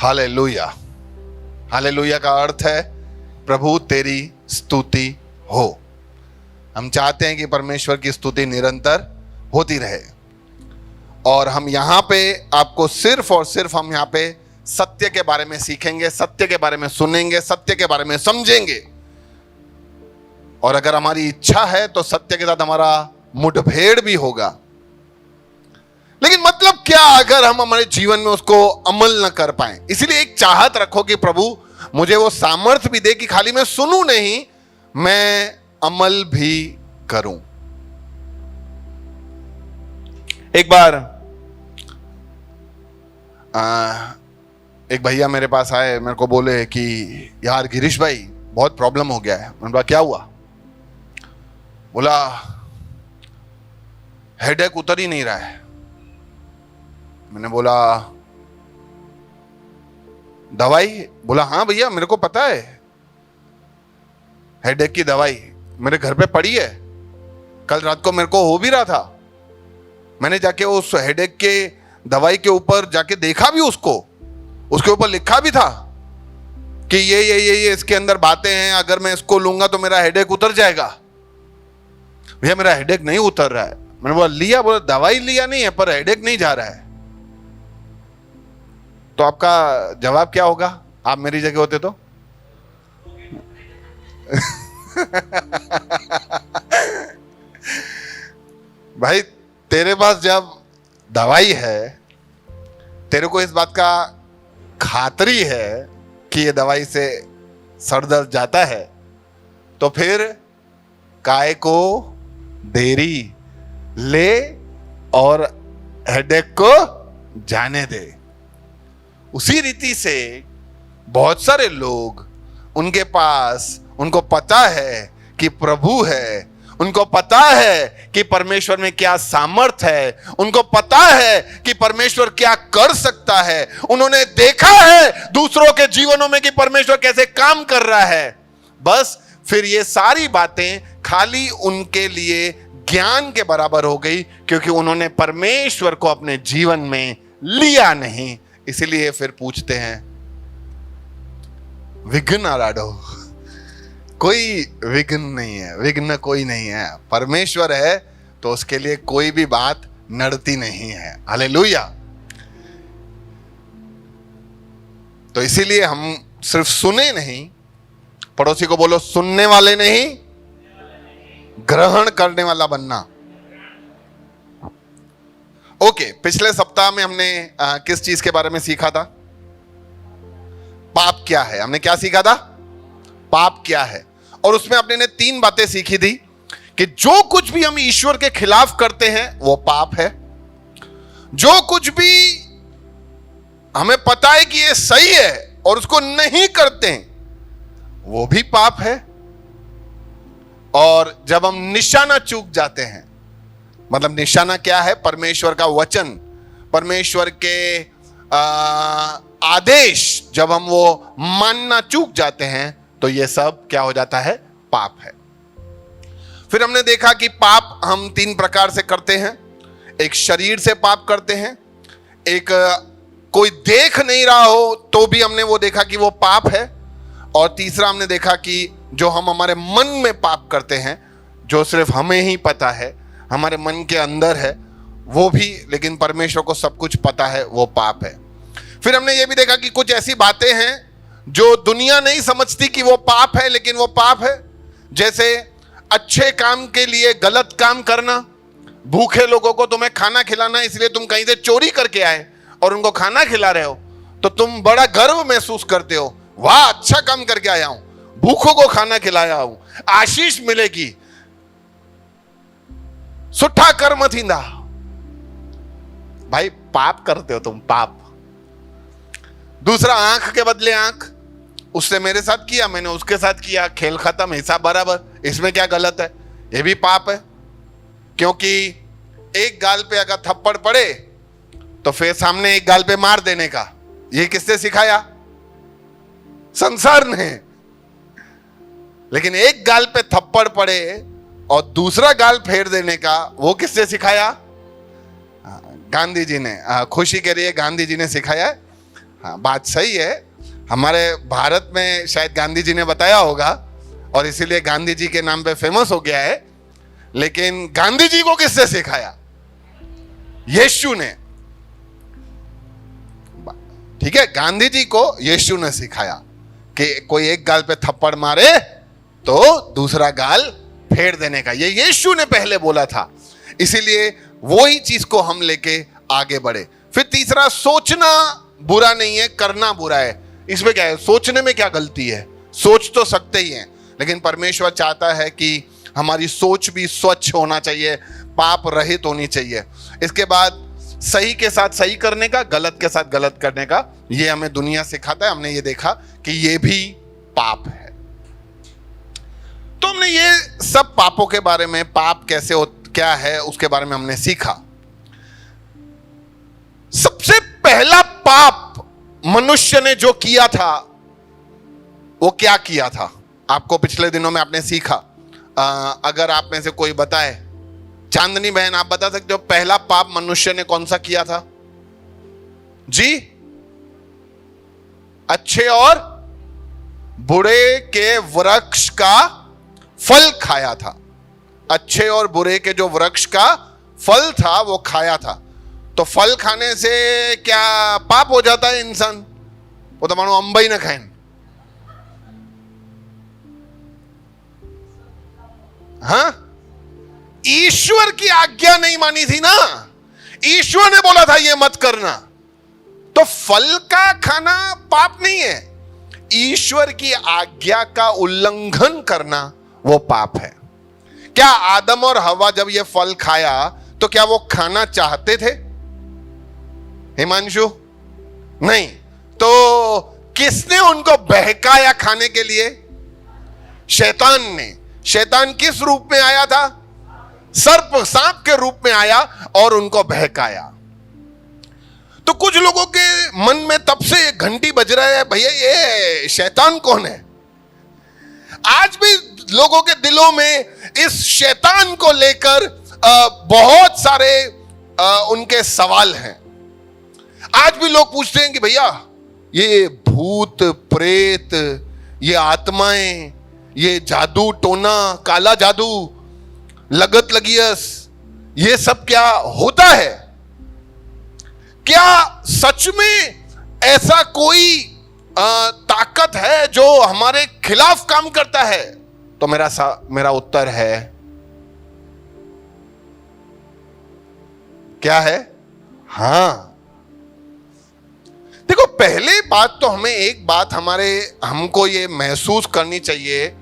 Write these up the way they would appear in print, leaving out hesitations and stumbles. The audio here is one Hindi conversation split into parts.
हालेलुया। हालेलुया का अर्थ है प्रभु तेरी स्तुति हो। हम चाहते हैं कि परमेश्वर की स्तुति निरंतर होती रहे। और हम यहाँ पे आपको सिर्फ और सिर्फ हम यहाँ पे सत्य के बारे में सीखेंगे, सत्य के बारे में सुनेंगे, सत्य के बारे में समझेंगे। और अगर हमारी इच्छा है तो सत्य के साथ हमारा मुठभेड़ भी होगा। लेकिन मतलब क्या अगर हम हमारे जीवन में उसको अमल न कर पाए? इसीलिए एक चाहत रखो कि प्रभु मुझे वो सामर्थ्य भी दे कि खाली मैं सुनूं नहीं, मैं अमल भी करूं। एक बार एक भैया मेरे पास आए, मेरे को बोले कि यार गिरीश भाई बहुत प्रॉब्लम हो गया है। मैंने बोला क्या हुआ? बोला हेडेक उतर ही नहीं रहा है। मैंने बोला दवाई? बोला हाँ भैया मेरे को पता है, हेडेक की दवाई मेरे घर पे पड़ी है, कल रात को मेरे को हो भी रहा था। मैंने जाके उस हेडेक के दवाई के ऊपर जाके देखा भी, उसके ऊपर लिखा भी था कि ये इसके अंदर बातें हैं, अगर मैं इसको लूंगा तो मेरा हेडेक उतर जाएगा। भैया मेरा हेडेक नहीं उतर रहा है। मैंने बोला लिया? बोला दवाई लिया नहीं है पर हेडेक नहीं जा रहा है। तो आपका जवाब क्या होगा? आप मेरी जगह होते तो भाई तेरे पास जब दवाई है, तेरे को इस बात का खातरी है कि ये दवाई से सर दर्द जाता है, तो फिर काय को देरी, ले और हेडेक को जाने दे। उसी रीति से बहुत सारे लोग, उनको पता है कि प्रभु है, उनको पता है कि परमेश्वर में क्या सामर्थ है, उनको पता है कि परमेश्वर क्या कर सकता है, उन्होंने देखा है दूसरों के जीवनों में कि परमेश्वर कैसे काम कर रहा है। बस फिर ये सारी बातें खाली उनके लिए ज्ञान के बराबर हो गई, क्योंकि उन्होंने परमेश्वर को अपने जीवन में लिया नहीं। इसीलिए फिर पूछते हैं विघ्न आराडो। कोई विघ्न नहीं है, विघ्न कोई नहीं है। परमेश्वर है तो उसके लिए कोई भी बात नड़ती नहीं है। हालेलुया। तो इसीलिए हम सिर्फ सुने नहीं, पड़ोसी को बोलो सुनने वाले नहीं, ग्रहण करने वाला बनना। ओके, पिछले सप्ताह में हमने किस चीज के बारे में सीखा था? पाप क्या है। हमने क्या सीखा था? पाप क्या है। और उसमें आपने ने 3 बातें सीखी थी कि जो कुछ भी हम ईश्वर के खिलाफ करते हैं वो पाप है, जो कुछ भी हमें पता है कि ये सही है और उसको नहीं करते हैं वो भी पाप है, और जब हम निशाना चूक जाते हैं, मतलब निशाना क्या है? परमेश्वर का वचन, परमेश्वर के आदेश जब हम वो मानना चूक जाते हैं तो ये सब क्या हो जाता है? पाप है। फिर हमने देखा कि पाप हम 3 प्रकार से करते हैं। एक शरीर से पाप करते हैं, एक कोई देख नहीं रहा हो तो भी हमने वो देखा कि वो पाप है, और तीसरा हमने देखा कि जो हम हमारे मन में पाप करते हैं, जो सिर्फ हमें ही पता है, हमारे मन के अंदर है वो भी, लेकिन परमेश्वर को सब कुछ पता है, वो पाप है। फिर हमने ये भी देखा कि कुछ ऐसी बातें हैं जो दुनिया नहीं समझती कि वो पाप है, लेकिन वो पाप है। जैसे अच्छे काम के लिए गलत काम करना, भूखे लोगों को तुम्हें खाना खिलाना, इसलिए तुम कहीं से चोरी करके आए और उनको खाना खिला रहे हो तो तुम बड़ा गर्व महसूस करते हो, वाह अच्छा काम करके आया हूं, भूखों को खाना खिलाया हूं, आशीष मिलेगी, सुठा कर्म थींदा। भाई पाप करते हो तुम, पाप। दूसरा, आंख के बदले आंख, उसने मेरे साथ किया, मैंने उसके साथ किया, खेल खत्म, हिसाब बराबर, इसमें क्या गलत है? ये भी पाप है। क्योंकि एक गाल पे अगर थप्पड़ पड़े तो फिर सामने एक गाल पे मार देने का, ये किसने सिखाया? संसार ने। लेकिन एक गाल पे थप्पड़ पड़े और दूसरा गाल फेर देने का, वो किसने सिखाया? गांधी जी ने। खुशी के लिए गांधी जी ने सिखाया है। हाँ, बात सही है। हमारे भारत में शायद गांधी जी ने बताया होगा और इसीलिए गांधी जी के नाम पे फेमस हो गया है। लेकिन गांधी जी को किसने सिखाया? यीशु ने। ठीक है, गांधी जी को यीशु ने सिखाया कि कोई एक गाल पे थप्पड़ मारे तो दूसरा गाल फेर देने का, ये यीशु ने पहले बोला था। इसीलिए वही चीज को हम लेके आगे बढ़े। फिर तीसरा, सोचना बुरा नहीं है, करना बुरा है। इसमें क्या है? सोचने में क्या गलती है? सोच तो सकते ही हैं, लेकिन परमेश्वर चाहता है कि हमारी सोच भी स्वच्छ होना चाहिए, पाप रहित होनी चाहिए। इसके बाद सही के साथ सही करने का, गलत के साथ गलत करने का, ये हमें दुनिया सिखाता है। हमने ये देखा कि ये भी पाप है। तो हमने ये सब पापों के बारे में, पाप कैसे हो, क्या है, उसके बारे में हमने सीखा। सबसे पहला पाप मनुष्य ने जो किया था वो क्या किया था? आपको पिछले दिनों में आपने सीखा। अगर आप में से कोई बताए, चांदनी बहन आप बता सकते हो पहला पाप मनुष्य ने कौन सा किया था? जी, अच्छे और बुरे के वृक्ष का फल खाया था। अच्छे और बुरे के जो वृक्ष का फल था वो खाया था। तो फल खाने से क्या पाप हो जाता है इंसान? वो तो मानो अंबई न खाए। हाँ, ईश्वर की आज्ञा नहीं मानी थी ना। ईश्वर ने बोला था ये मत करना, तो फल का खाना पाप नहीं है। ईश्वर की आज्ञा का उल्लंघन करना वो पाप है। क्या आदम और हवा जब ये फल खाया तो क्या वो खाना चाहते थे? हिमांशु, नहीं। तो किसने उनको बहकाया खाने के लिए? शैतान ने। शैतान किस रूप में आया था? सर्प, सांप के रूप में आया और उनको बहकाया। तो कुछ लोगों के मन में तब से घंटी बज रहा है, भैया ये शैतान कौन है? आज भी लोगों के दिलों में इस शैतान को लेकर बहुत सारे उनके सवाल हैं। आज भी लोग पूछते हैं कि भैया ये भूत प्रेत, ये आत्माएं, ये जादू टोना, काला जादू, लगत लगियस, ये सब क्या होता है? क्या सच में ऐसा कोई ताकत है जो हमारे खिलाफ काम करता है? तो मेरा उत्तर है, क्या है? हां। देखो, पहले बात तो हमें एक बात हमको ये महसूस करनी चाहिए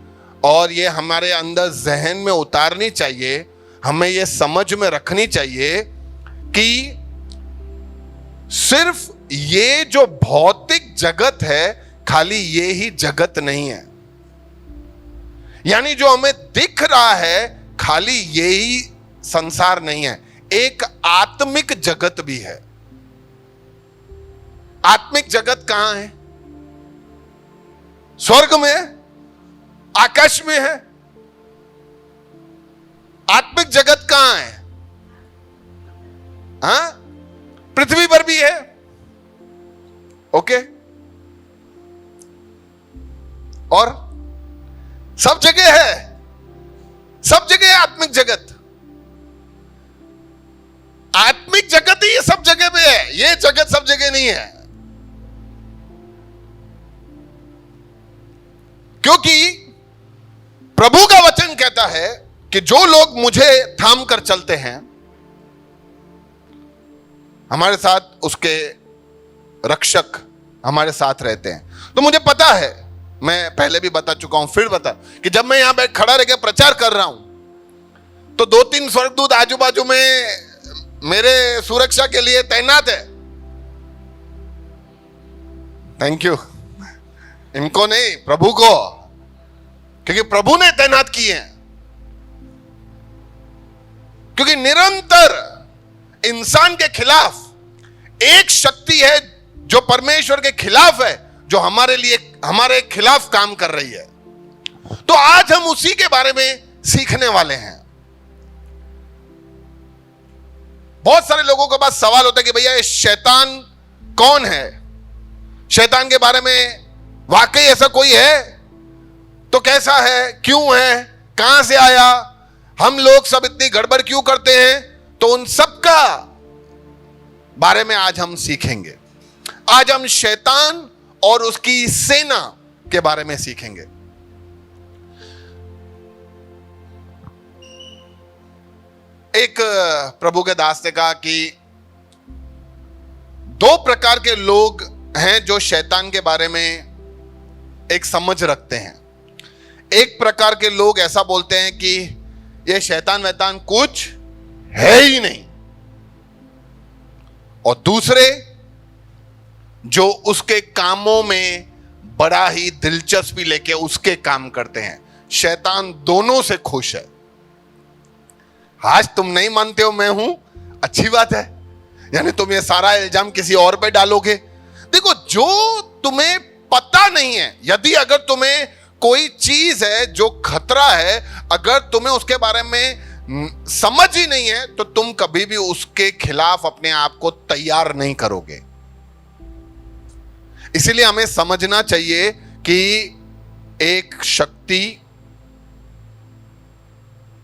और ये हमारे अंदर जहन में उतारनी चाहिए, हमें ये समझ में रखनी चाहिए कि सिर्फ ये जो भौतिक जगत है खाली ये ही जगत नहीं है। यानी जो हमें दिख रहा है खाली ये ही संसार नहीं है, एक आत्मिक जगत भी है। आत्मिक जगत कहां है? स्वर्ग में है, आकाश में है। आत्मिक जगत कहां है? हाँ, पृथ्वी पर भी है। ओके, और सब जगह है, सब जगह है आत्मिक जगत। आत्मिक जगत ही सब जगह पे है, ये जगत सब जगह नहीं है। क्योंकि प्रभु का वचन कहता है कि जो लोग मुझे थाम कर चलते हैं, हमारे साथ उसके रक्षक हमारे साथ रहते हैं। तो मुझे पता है, मैं पहले भी बता चुका हूं, फिर बता कि जब मैं यहां पे खड़ा रह के प्रचार कर रहा हूं तो 2-3 स्वर्गदूत आजू बाजू में मेरे सुरक्षा के लिए तैनात है। थैंक यू, इनको नहीं, प्रभु को, क्योंकि प्रभु ने तैनात किए हैं। क्योंकि निरंतर इंसान के खिलाफ एक शक्ति है जो परमेश्वर के खिलाफ है, जो हमारे खिलाफ काम कर रही है। तो आज हम उसी के बारे में सीखने वाले हैं। बहुत सारे लोगों के पास सवाल होता है कि भैया ये शैतान कौन है? शैतान के बारे में वाकई ऐसा कोई है तो कैसा है, क्यों है, कहां से आया, हम लोग सब इतनी गड़बड़ क्यों करते हैं, तो उन सब का बारे में आज हम सीखेंगे। आज हम शैतान और उसकी सेना के बारे में सीखेंगे। एक प्रभु के दास ने कहा कि दो प्रकार के लोग हैं जो शैतान के बारे में एक समझ रखते हैं। एक प्रकार के लोग ऐसा बोलते हैं कि ये शैतान वैतान कुछ है ही नहीं, और दूसरे जो उसके कामों में बड़ा ही दिलचस्पी लेके उसके काम करते हैं। शैतान दोनों से खुश है। आज तुम नहीं मानते हो मैं हूं, अच्छी बात है, यानी तुम ये सारा इल्जाम किसी और पे डालोगे। देखो, जो तुम्हें पता नहीं है, यदि अगर तुम्हें कोई चीज है जो खतरा है, अगर तुम्हें उसके बारे में समझ ही नहीं है, तो तुम कभी भी उसके खिलाफ अपने आप को तैयार नहीं करोगे। इसीलिए हमें समझना चाहिए कि एक शक्ति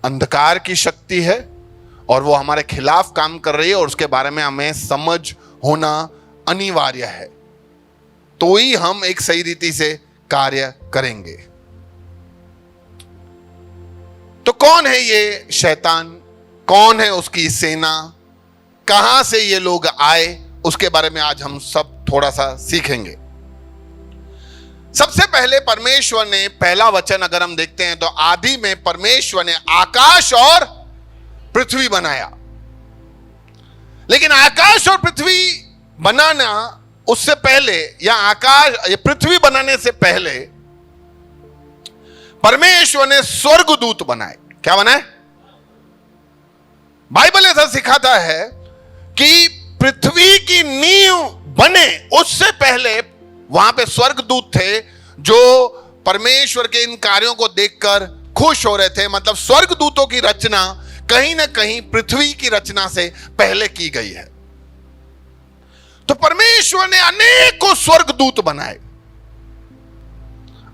अंधकार की शक्ति है और वो हमारे खिलाफ काम कर रही है, और उसके बारे में हमें समझ होना अनिवार्य है, तो ही हम एक सही रीति से कार्य करेंगे। तो कौन है ये शैतान, कौन है उसकी सेना, कहां से ये लोग आए, उसके बारे में आज हम सब थोड़ा सा सीखेंगे। सबसे पहले परमेश्वर ने पहला वचन अगर हम देखते हैं तो आदि में परमेश्वर ने आकाश और पृथ्वी बनाया। लेकिन आकाश और पृथ्वी बनाना उससे पहले, या आकाश या पृथ्वी बनाने से पहले परमेश्वर ने स्वर्गदूत बनाए। क्या बनाए? बाइबल ऐसा सिखाता है कि पृथ्वी की नींव बने उससे पहले वहां पे स्वर्गदूत थे जो परमेश्वर के इन कार्यों को देखकर खुश हो रहे थे। मतलब स्वर्गदूतों की रचना कहीं ना कहीं पृथ्वी की रचना से पहले की गई है। तो परमेश्वर ने अनेकों स्वर्गदूत बनाए।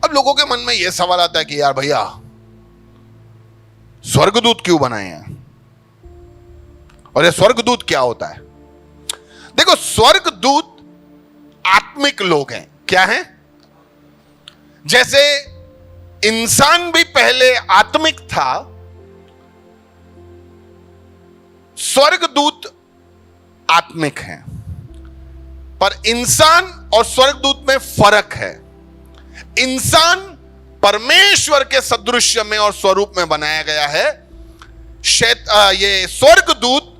अब लोगों के मन में यह सवाल आता है कि यार भैया, स्वर्गदूत क्यों बनाए हैं, और ये स्वर्गदूत क्या होता है? देखो, स्वर्गदूत आत्मिक लोग हैं। क्या हैं? जैसे इंसान भी पहले आत्मिक था, स्वर्गदूत आत्मिक हैं। पर इंसान और स्वर्गदूत में फर्क है। इंसान परमेश्वर के सदृश्य में और स्वरूप में बनाया गया है। ये स्वर्गदूत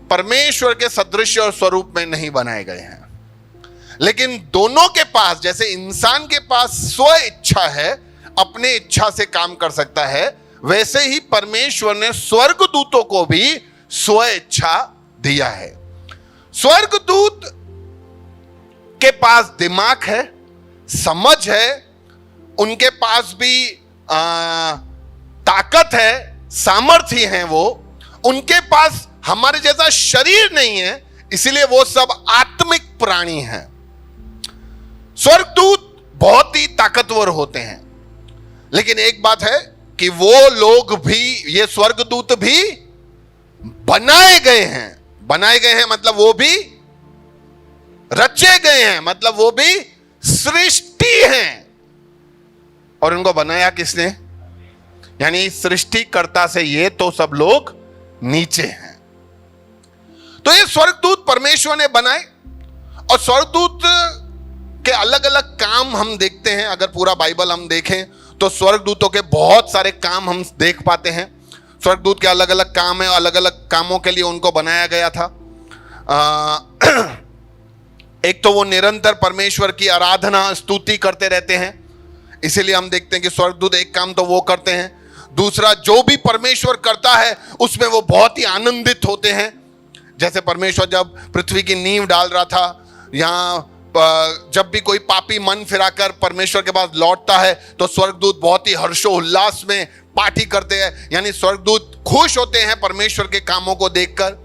परमेश्वर के सदृश्य और स्वरूप में नहीं बनाए गए हैं। लेकिन दोनों के पास, जैसे इंसान के पास स्व इच्छा है, अपने इच्छा से काम कर सकता है, वैसे ही परमेश्वर ने स्वर्गदूतों को भी स्व इच्छा दिया है। स्वर्गदूत के पास दिमाग है, समझ है, उनके पास भी ताकत है, सामर्थ्य है। वो उनके पास हमारे जैसा शरीर नहीं है, इसलिए वो सब आत्मिक प्राणी हैं। स्वर्गदूत बहुत ही ताकतवर होते हैं, लेकिन एक बात है कि वो लोग भी, ये स्वर्गदूत भी बनाए गए हैं। बनाए गए हैं मतलब वो भी रचे गए हैं, मतलब वो भी सृष्टि हैं। और उनको बनाया किसने? यानी सृष्टिकर्ता से ये तो सब लोग नीचे हैं। तो ये स्वर्गदूत परमेश्वर ने बनाए, और स्वर्गदूत के अलग अलग काम हम देखते हैं। अगर पूरा बाइबल हम देखें तो स्वर्गदूतों के बहुत सारे काम हम देख पाते हैं। स्वर्गदूत के अलग अलग काम है, अलग अलग कामों के लिए उनको बनाया गया था। एक तो वो निरंतर परमेश्वर की आराधना स्तुति करते रहते हैं, इसीलिए हम देखते हैं कि स्वर्गदूत एक काम तो वो करते हैं। दूसरा, जो भी परमेश्वर करता है उसमें वो बहुत ही आनंदित होते हैं। जैसे परमेश्वर जब पृथ्वी की नींव डाल रहा था, यहाँ जब भी कोई पापी मन फिराकर परमेश्वर के पास लौटता है तो स्वर्गदूत बहुत ही हर्षोल्लास में पार्टी करते हैं, यानी स्वर्गदूत खुश होते हैं परमेश्वर के कामों को देखकर।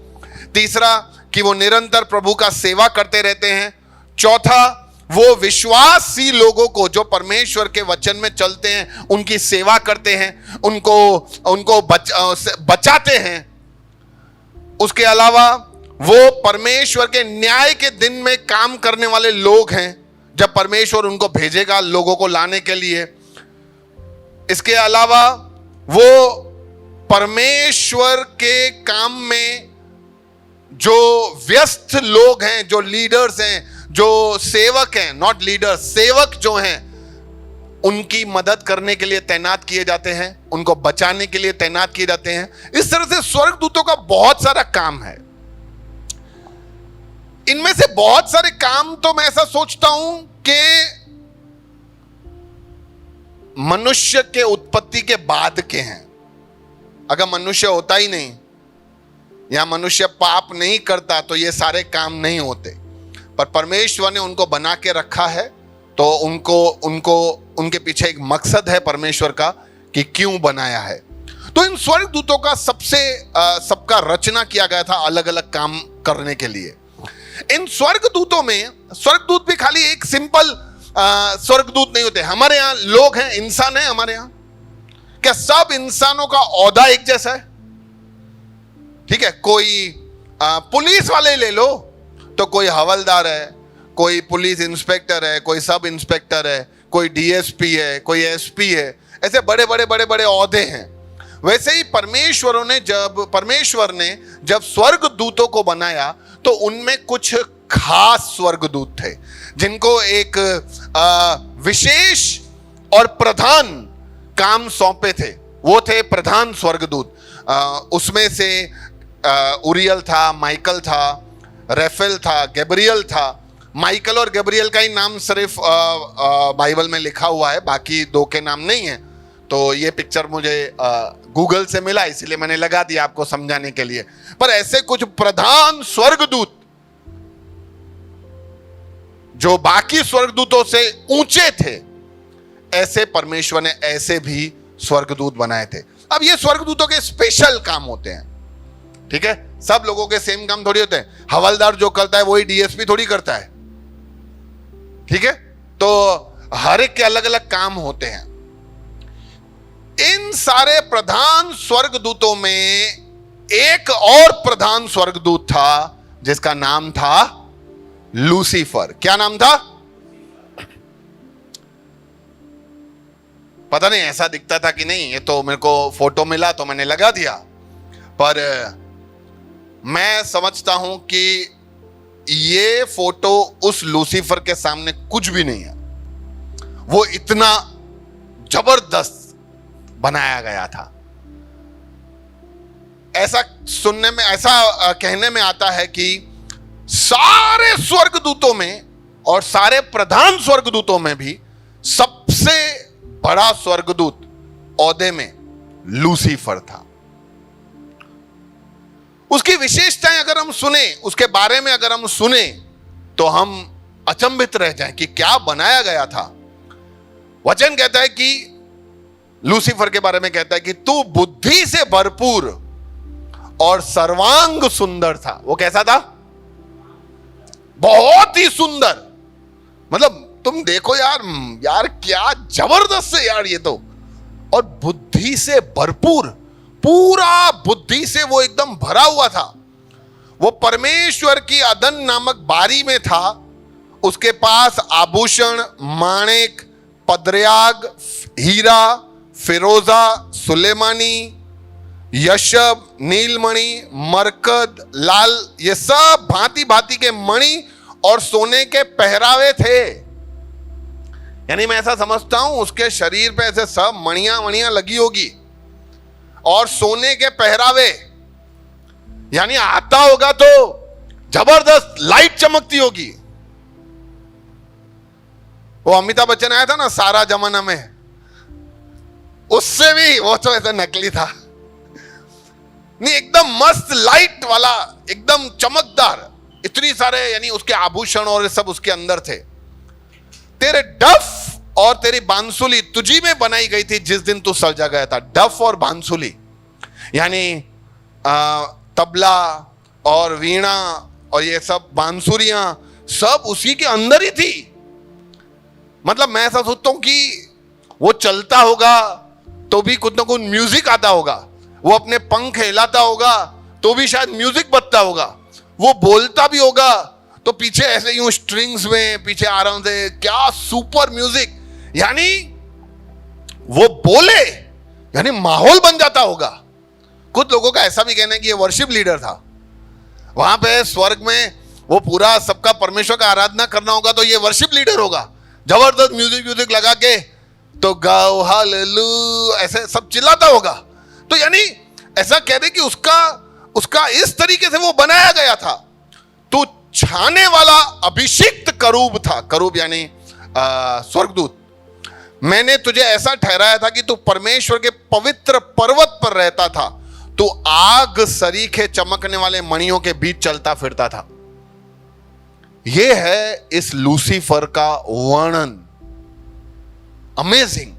तीसरा, कि वो निरंतर प्रभु का सेवा करते रहते हैं। चौथा, वो विश्वासी लोगों को जो परमेश्वर के वचन में चलते हैं, उनकी सेवा करते हैं, उनको बचाते हैं। उसके अलावा वो परमेश्वर के न्याय के दिन में काम करने वाले लोग हैं, जब परमेश्वर उनको भेजेगा लोगों को लाने के लिए। इसके अलावा वो परमेश्वर के काम में जो व्यस्त लोग हैं, जो लीडर्स हैं, जो सेवक हैं, नॉट लीडर्स, सेवक जो हैं, उनकी मदद करने के लिए तैनात किए जाते हैं, उनको बचाने के लिए तैनात किए जाते हैं। इस तरह से स्वर्गदूतों का बहुत सारा काम है। इनमें से बहुत सारे काम तो मैं ऐसा सोचता हूं कि मनुष्य के उत्पत्ति के बाद के हैं। अगर मनुष्य होता ही नहीं या मनुष्य पाप नहीं करता तो ये सारे काम नहीं होते, पर परमेश्वर ने उनको बना के रखा है, तो उनके पीछे एक मकसद है परमेश्वर का कि क्यों बनाया है। तो इन स्वर्गदूतों का सबका रचना किया गया था अलग अलग काम करने के लिए। इन स्वर्गदूतों में, स्वर्गदूत भी खाली एक सिंपल स्वर्गदूत नहीं होते। हमारे यहां लोग हैं, इंसान है हमारे यहां, क्या सब इंसानों का ओहदा एक जैसा है? ठीक है, कोई पुलिस वाले ले लो तो कोई हवलदार है, कोई पुलिस इंस्पेक्टर है, कोई सब इंस्पेक्टर है, कोई डीएसपी है, कोई एसपी है, ऐसे बड़े बड़े ओहदे हैं। वैसे ही परमेश्वर ने जब स्वर्गदूतों को बनाया तो उनमें कुछ खास स्वर्गदूत थे जिनको एक विशेष और प्रधान काम सौंपे थे। वो थे प्रधान स्वर्गदूत। उसमें से उरियल था, माइकल था, रेफेल था, गैब्रियल था। माइकल और गैब्रियल का ही नाम सिर्फ बाइबल में लिखा हुआ है, बाकी दो के नाम नहीं है। तो ये पिक्चर मुझे गूगल से मिला, इसलिए मैंने लगा दिया आपको समझाने के लिए। पर ऐसे कुछ प्रधान स्वर्गदूत जो बाकी स्वर्गदूतों से ऊंचे थे, ऐसे परमेश्वर ने ऐसे भी स्वर्गदूत बनाए थे। अब ये स्वर्गदूतों के स्पेशल काम होते हैं, ठीक है, सब लोगों के सेम काम थोड़ी होते हैं। हवलदार जो करता है वही डीएसपी थोड़ी करता है, ठीक है। तो हर एक के अलग अलग काम होते हैं। इन सारे प्रधान स्वर्गदूतों में एक और प्रधान स्वर्गदूत था जिसका नाम था लूसीफर। क्या नाम था? पता नहीं ऐसा दिखता था कि नहीं, ये तो मेरे को फोटो मिला तो मैंने लगा दिया, पर मैं समझता हूं कि ये फोटो उस लूसीफर के सामने कुछ भी नहीं है। वो इतना जबरदस्त बनाया गया था। ऐसा सुनने में, ऐसा कहने में आता है कि सारे स्वर्गदूतों में और सारे प्रधान स्वर्गदूतों में भी सबसे बड़ा स्वर्गदूत ओहदे में लूसीफर था। उसकी विशेषताएं अगर हम सुने, उसके बारे में अगर हम सुने, तो हम अचंभित रह जाएं कि क्या बनाया गया था। वचन कहता है कि लूसीफर के बारे में कहता है कि तू बुद्धि से भरपूर और सर्वांग सुंदर था। वो कैसा था? बहुत ही सुंदर। मतलब तुम देखो यार क्या जबरदस्त है यार ये तो। और बुद्धि से भरपूर, पूरा बुद्धि से वो एकदम भरा हुआ था। वो परमेश्वर की अदन नामक बारी में था। उसके पास आभूषण, माणिक, पद्रयाग, हीरा, फिरोजा, सुलेमानी, यशब, नीलमणि, मरकद, लाल, ये सब भांति भांति के मणि और सोने के पहरावे थे। यानी मैं ऐसा समझता हूं उसके शरीर पे ऐसे सब मणियां लगी होगी और सोने के पहरावे, यानी आता होगा तो जबरदस्त लाइट चमकती होगी। वो अमिताभ बच्चन आया था ना सारा जमाना में, उससे भी वो तो ऐसा नकली था नहीं, एकदम मस्त लाइट वाला, एकदम चमकदार, इतनी सारे यानी उसके आभूषण और सब उसके अंदर थे। तेरे डफ और तेरी बांसुली तुझी में बनाई गई थी जिस दिन तू सजा गया था। डफ और बांसुली यानी तबला और वीणा और ये सब बांसुरियां सब उसी के अंदर ही थी। मतलब मैं ऐसा सोचता हूं कि वो चलता होगा तो भी कुछ ना कुछ म्यूजिक आता होगा, वो अपने पंख हिलाता होगा तो भी शायद म्यूजिक बजता होगा, वो बोलता भी होगा तो पीछे ऐसे यूं स्ट्रिंग्स में पीछे आराम से, क्या सुपर म्यूजिक। यानी वो बोले यानी माहौल बन जाता होगा। कुछ लोगों का ऐसा भी कहना है कि ये वर्शिप लीडर था, वहां पे स्वर्ग में वो पूरा सबका परमेश्वर का आराधना करना होगा तो ये वर्शिप लीडर होगा, जबरदस्त म्यूजिक लगा के तो गाओ हालेलुया ऐसे सब चिल्लाता होगा। तो यानी ऐसा कह दे कि उसका इस तरीके से वो बनाया गया था। तो छाने वाला अभिषिक्त करूब था, करूब यानी स्वर्गदूत। मैंने तुझे ऐसा ठहराया था कि तू परमेश्वर के पवित्र पर्वत पर रहता था, तू आग सरीखे चमकने वाले मणियों के बीच चलता फिरता था। यह है इस लूसीफर का वर्णन। अमेजिंग,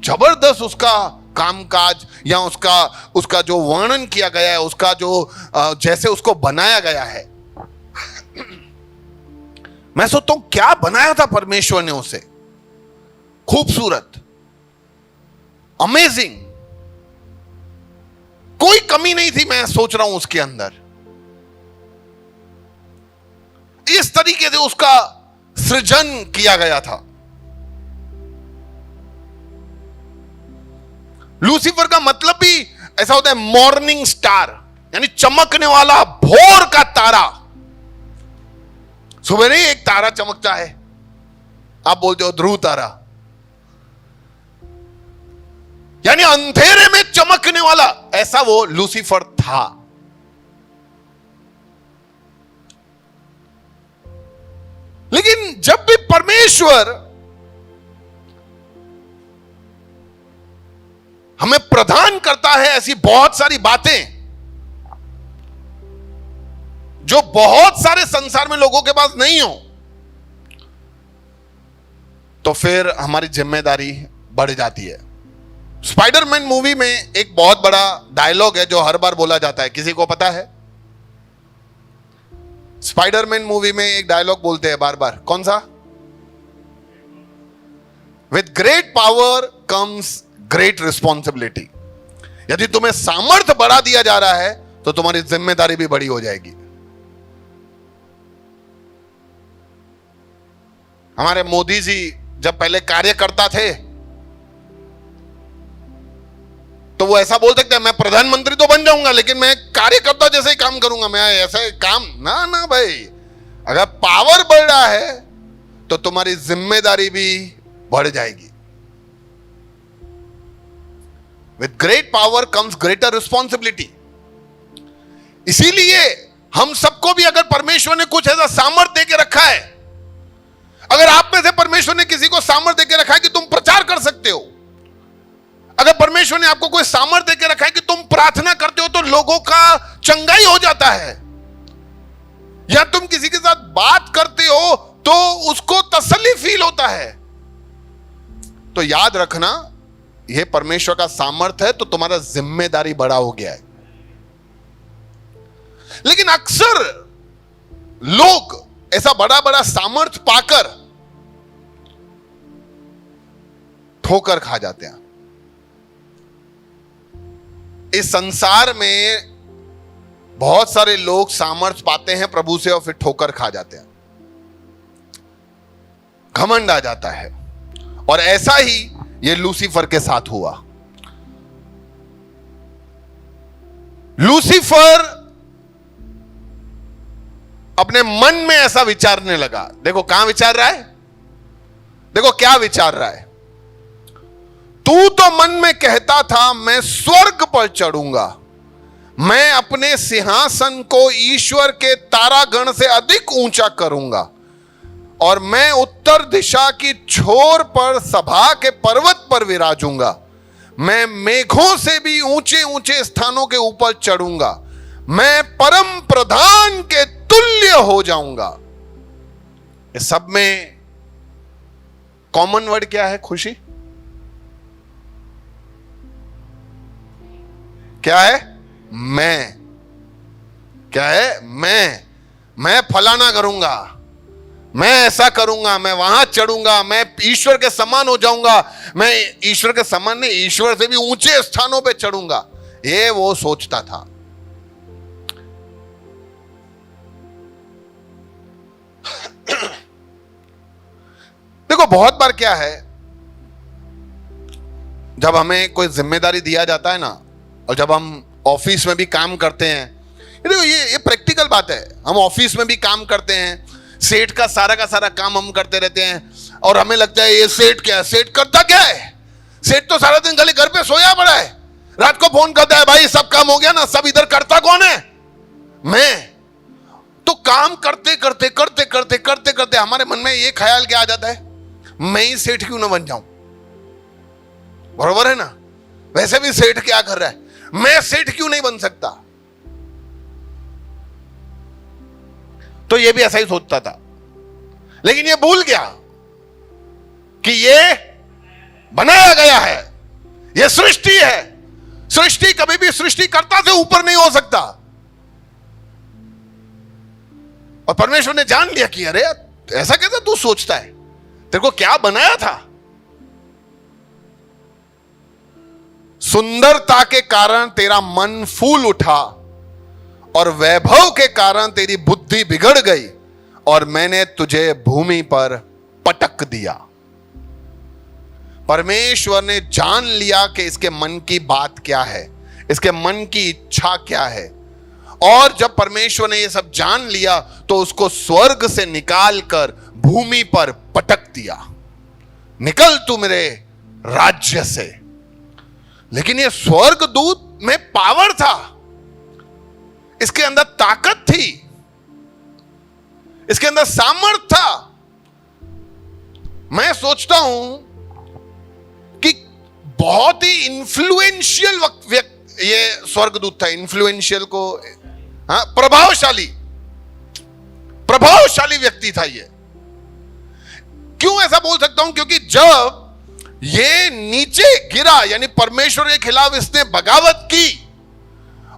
जबरदस्त उसका कामकाज या उसका जो वर्णन किया गया है, उसका जो जैसे उसको बनाया गया है। मैं सोचता हूं क्या बनाया था परमेश्वर ने उसे, खूबसूरत, अमेजिंग, कोई कमी नहीं थी। मैं सोच रहा हूं उसके अंदर इस तरीके से उसका सृजन किया गया था। लूसीफर का मतलब भी ऐसा होता है मॉर्निंग स्टार, यानी चमकने वाला भोर का तारा। सुबह नहीं एक तारा चमकता है, आप बोलते हो ध्रुव तारा, यानी अंधेरे में चमकने वाला, ऐसा वो लूसीफर था। लेकिन जब भी परमेश्वर हमें प्रदान करता है ऐसी बहुत सारी बातें जो बहुत सारे संसार में लोगों के पास नहीं हो, तो फिर हमारी जिम्मेदारी बढ़ जाती है। स्पाइडरमैन मूवी में एक बहुत बड़ा डायलॉग है जो हर बार बोला जाता है, किसी को पता है? स्पाइडरमैन मूवी में एक डायलॉग बोलते हैं बार बार, कौन सा? With great power comes great responsibility. यदि तुम्हें सामर्थ्य बढ़ा दिया जा रहा है तो तुम्हारी जिम्मेदारी भी बड़ी हो जाएगी। हमारे मोदी जी जब पहले कार्य करता थे तो वो ऐसा बोल सकते हैं मैं प्रधानमंत्री तो बन जाऊंगा लेकिन मैं कार्यकर्ता जैसे ही काम करूंगा, मैं ऐसे काम ना भाई। अगर पावर बढ़ रहा है तो तुम्हारी जिम्मेदारी भी बढ़ जाएगी। With great power comes greater responsibility. इसीलिए हम सबको भी अगर परमेश्वर ने कुछ ऐसा सामर्थ्य देके रखा है, अगर आप में से परमेश्वर ने किसी को सामर्थ्य देके रखा है कि तुम प्रचार कर सकते हो, अगर परमेश्वर ने आपको कोई सामर्थ्य देके रखा है कि तुम प्रार्थना करते हो तो लोगों का चंगाई हो जाता है, या तुम किसी के साथ बात करते हो तो उसको तसल्ली फील होता है, तो याद रखना यह परमेश्वर का सामर्थ्य है, तो तुम्हारा जिम्मेदारी बड़ा हो गया है। लेकिन अक्सर लोग ऐसा बड़ा बड़ा सामर्थ्य पाकर ठोकर खा जाते हैं। इस संसार में बहुत सारे लोग सामर्थ्य पाते हैं प्रभु से और फिर ठोकर खा जाते हैं, घमंड आ जाता है। और ऐसा ही ये लूसीफर के साथ हुआ। लूसीफर अपने मन में ऐसा विचारने लगा, देखो कहां विचार रहा है, देखो क्या विचार रहा है। तू तो मन में कहता था मैं स्वर्ग पर चढ़ूंगा, मैं अपने सिंहासन को ईश्वर के तारागण से अधिक ऊंचा करूंगा, और मैं उत्तर दिशा की छोर पर सभा के पर्वत पर विराजूंगा, मैं मेघों से भी ऊंचे ऊंचे स्थानों के ऊपर चढ़ूंगा, मैं परम प्रधान के तुल्य हो जाऊंगा। इस सब में कॉमन वर्ड क्या है? खुशी। क्या है? मैं। क्या है? मैं फलाना करूंगा, मैं ऐसा करूंगा, मैं वहां चढ़ूंगा, मैं ईश्वर के समान हो जाऊंगा, मैं ईश्वर के समान नहीं, ईश्वर से भी ऊंचे स्थानों पे चढ़ूंगा, ये वो सोचता था। देखो बहुत बार क्या है, जब हमें कोई जिम्मेदारी दिया जाता है ना, और जब हम ऑफिस में भी काम करते हैं, देखो ये प्रैक्टिकल बात है, हम ऑफिस में भी काम करते हैं, सेठ का सारा काम हम करते रहते हैं, और हमें लगता है ये सेठ क्या है, सेठ करता क्या है, सेठ तो सारा दिन खाली घर पे सोया पड़ा है, रात को फोन करता है, भाई सब काम हो गया ना, सब इधर करता कौन है, मैं। तो काम करते करते करते करते करते करते हमारे मन में ये ख्याल क्या आ जाता है, मैं ही सेठ क्यों ना बन जाऊं। बरोबर है ना, वैसे भी सेठ क्या कर रहा है, मैं सेठ क्यों नहीं बन सकता। तो ये भी ऐसा ही सोचता था, लेकिन ये भूल गया कि ये बनाया गया है, ये सृष्टि है, सृष्टि कभी भी सृष्टिकर्ता से ऊपर नहीं हो सकता। और परमेश्वर ने जान लिया कि अरे ऐसा कैसे तू सोचता है, तेरे को क्या बनाया था। सुंदरता के कारण तेरा मन फूल उठा और वैभव के कारण तेरी बुद्धि बिगड़ गई, और मैंने तुझे भूमि पर पटक दिया। परमेश्वर ने जान लिया कि इसके मन की बात क्या है, इसके मन की इच्छा क्या है, और जब परमेश्वर ने यह सब जान लिया तो उसको स्वर्ग से निकाल कर भूमि पर पटक दिया, निकल तू मेरे राज्य से। लेकिन यह स्वर्ग दूत में पावर था, इसके अंदर ताकत थी, इसके अंदर सामर्थ था। मैं सोचता हूं कि बहुत ही इंफ्लुएंशियल ये स्वर्गदूत था। इंफ्लुएंशियल को प्रभावशाली व्यक्ति था ये। क्यों ऐसा बोल सकता हूं, क्योंकि जब ये नीचे गिरा, यानी परमेश्वर के खिलाफ इसने बगावत की,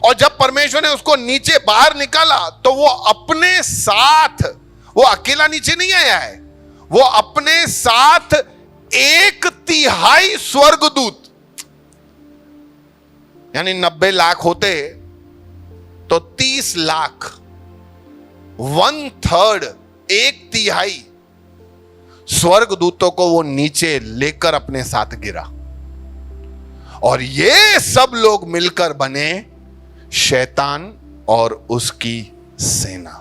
और जब परमेश्वर ने उसको नीचे बाहर निकाला, तो वो अपने साथ, वो अकेला नीचे नहीं आया है, वो अपने साथ 1/3 स्वर्गदूत, यानी 90 लाख होते तो 30 लाख, 1/3, 1/3 स्वर्गदूतों को वो नीचे लेकर अपने साथ गिरा, और ये सब लोग मिलकर बने शैतान और उसकी सेना।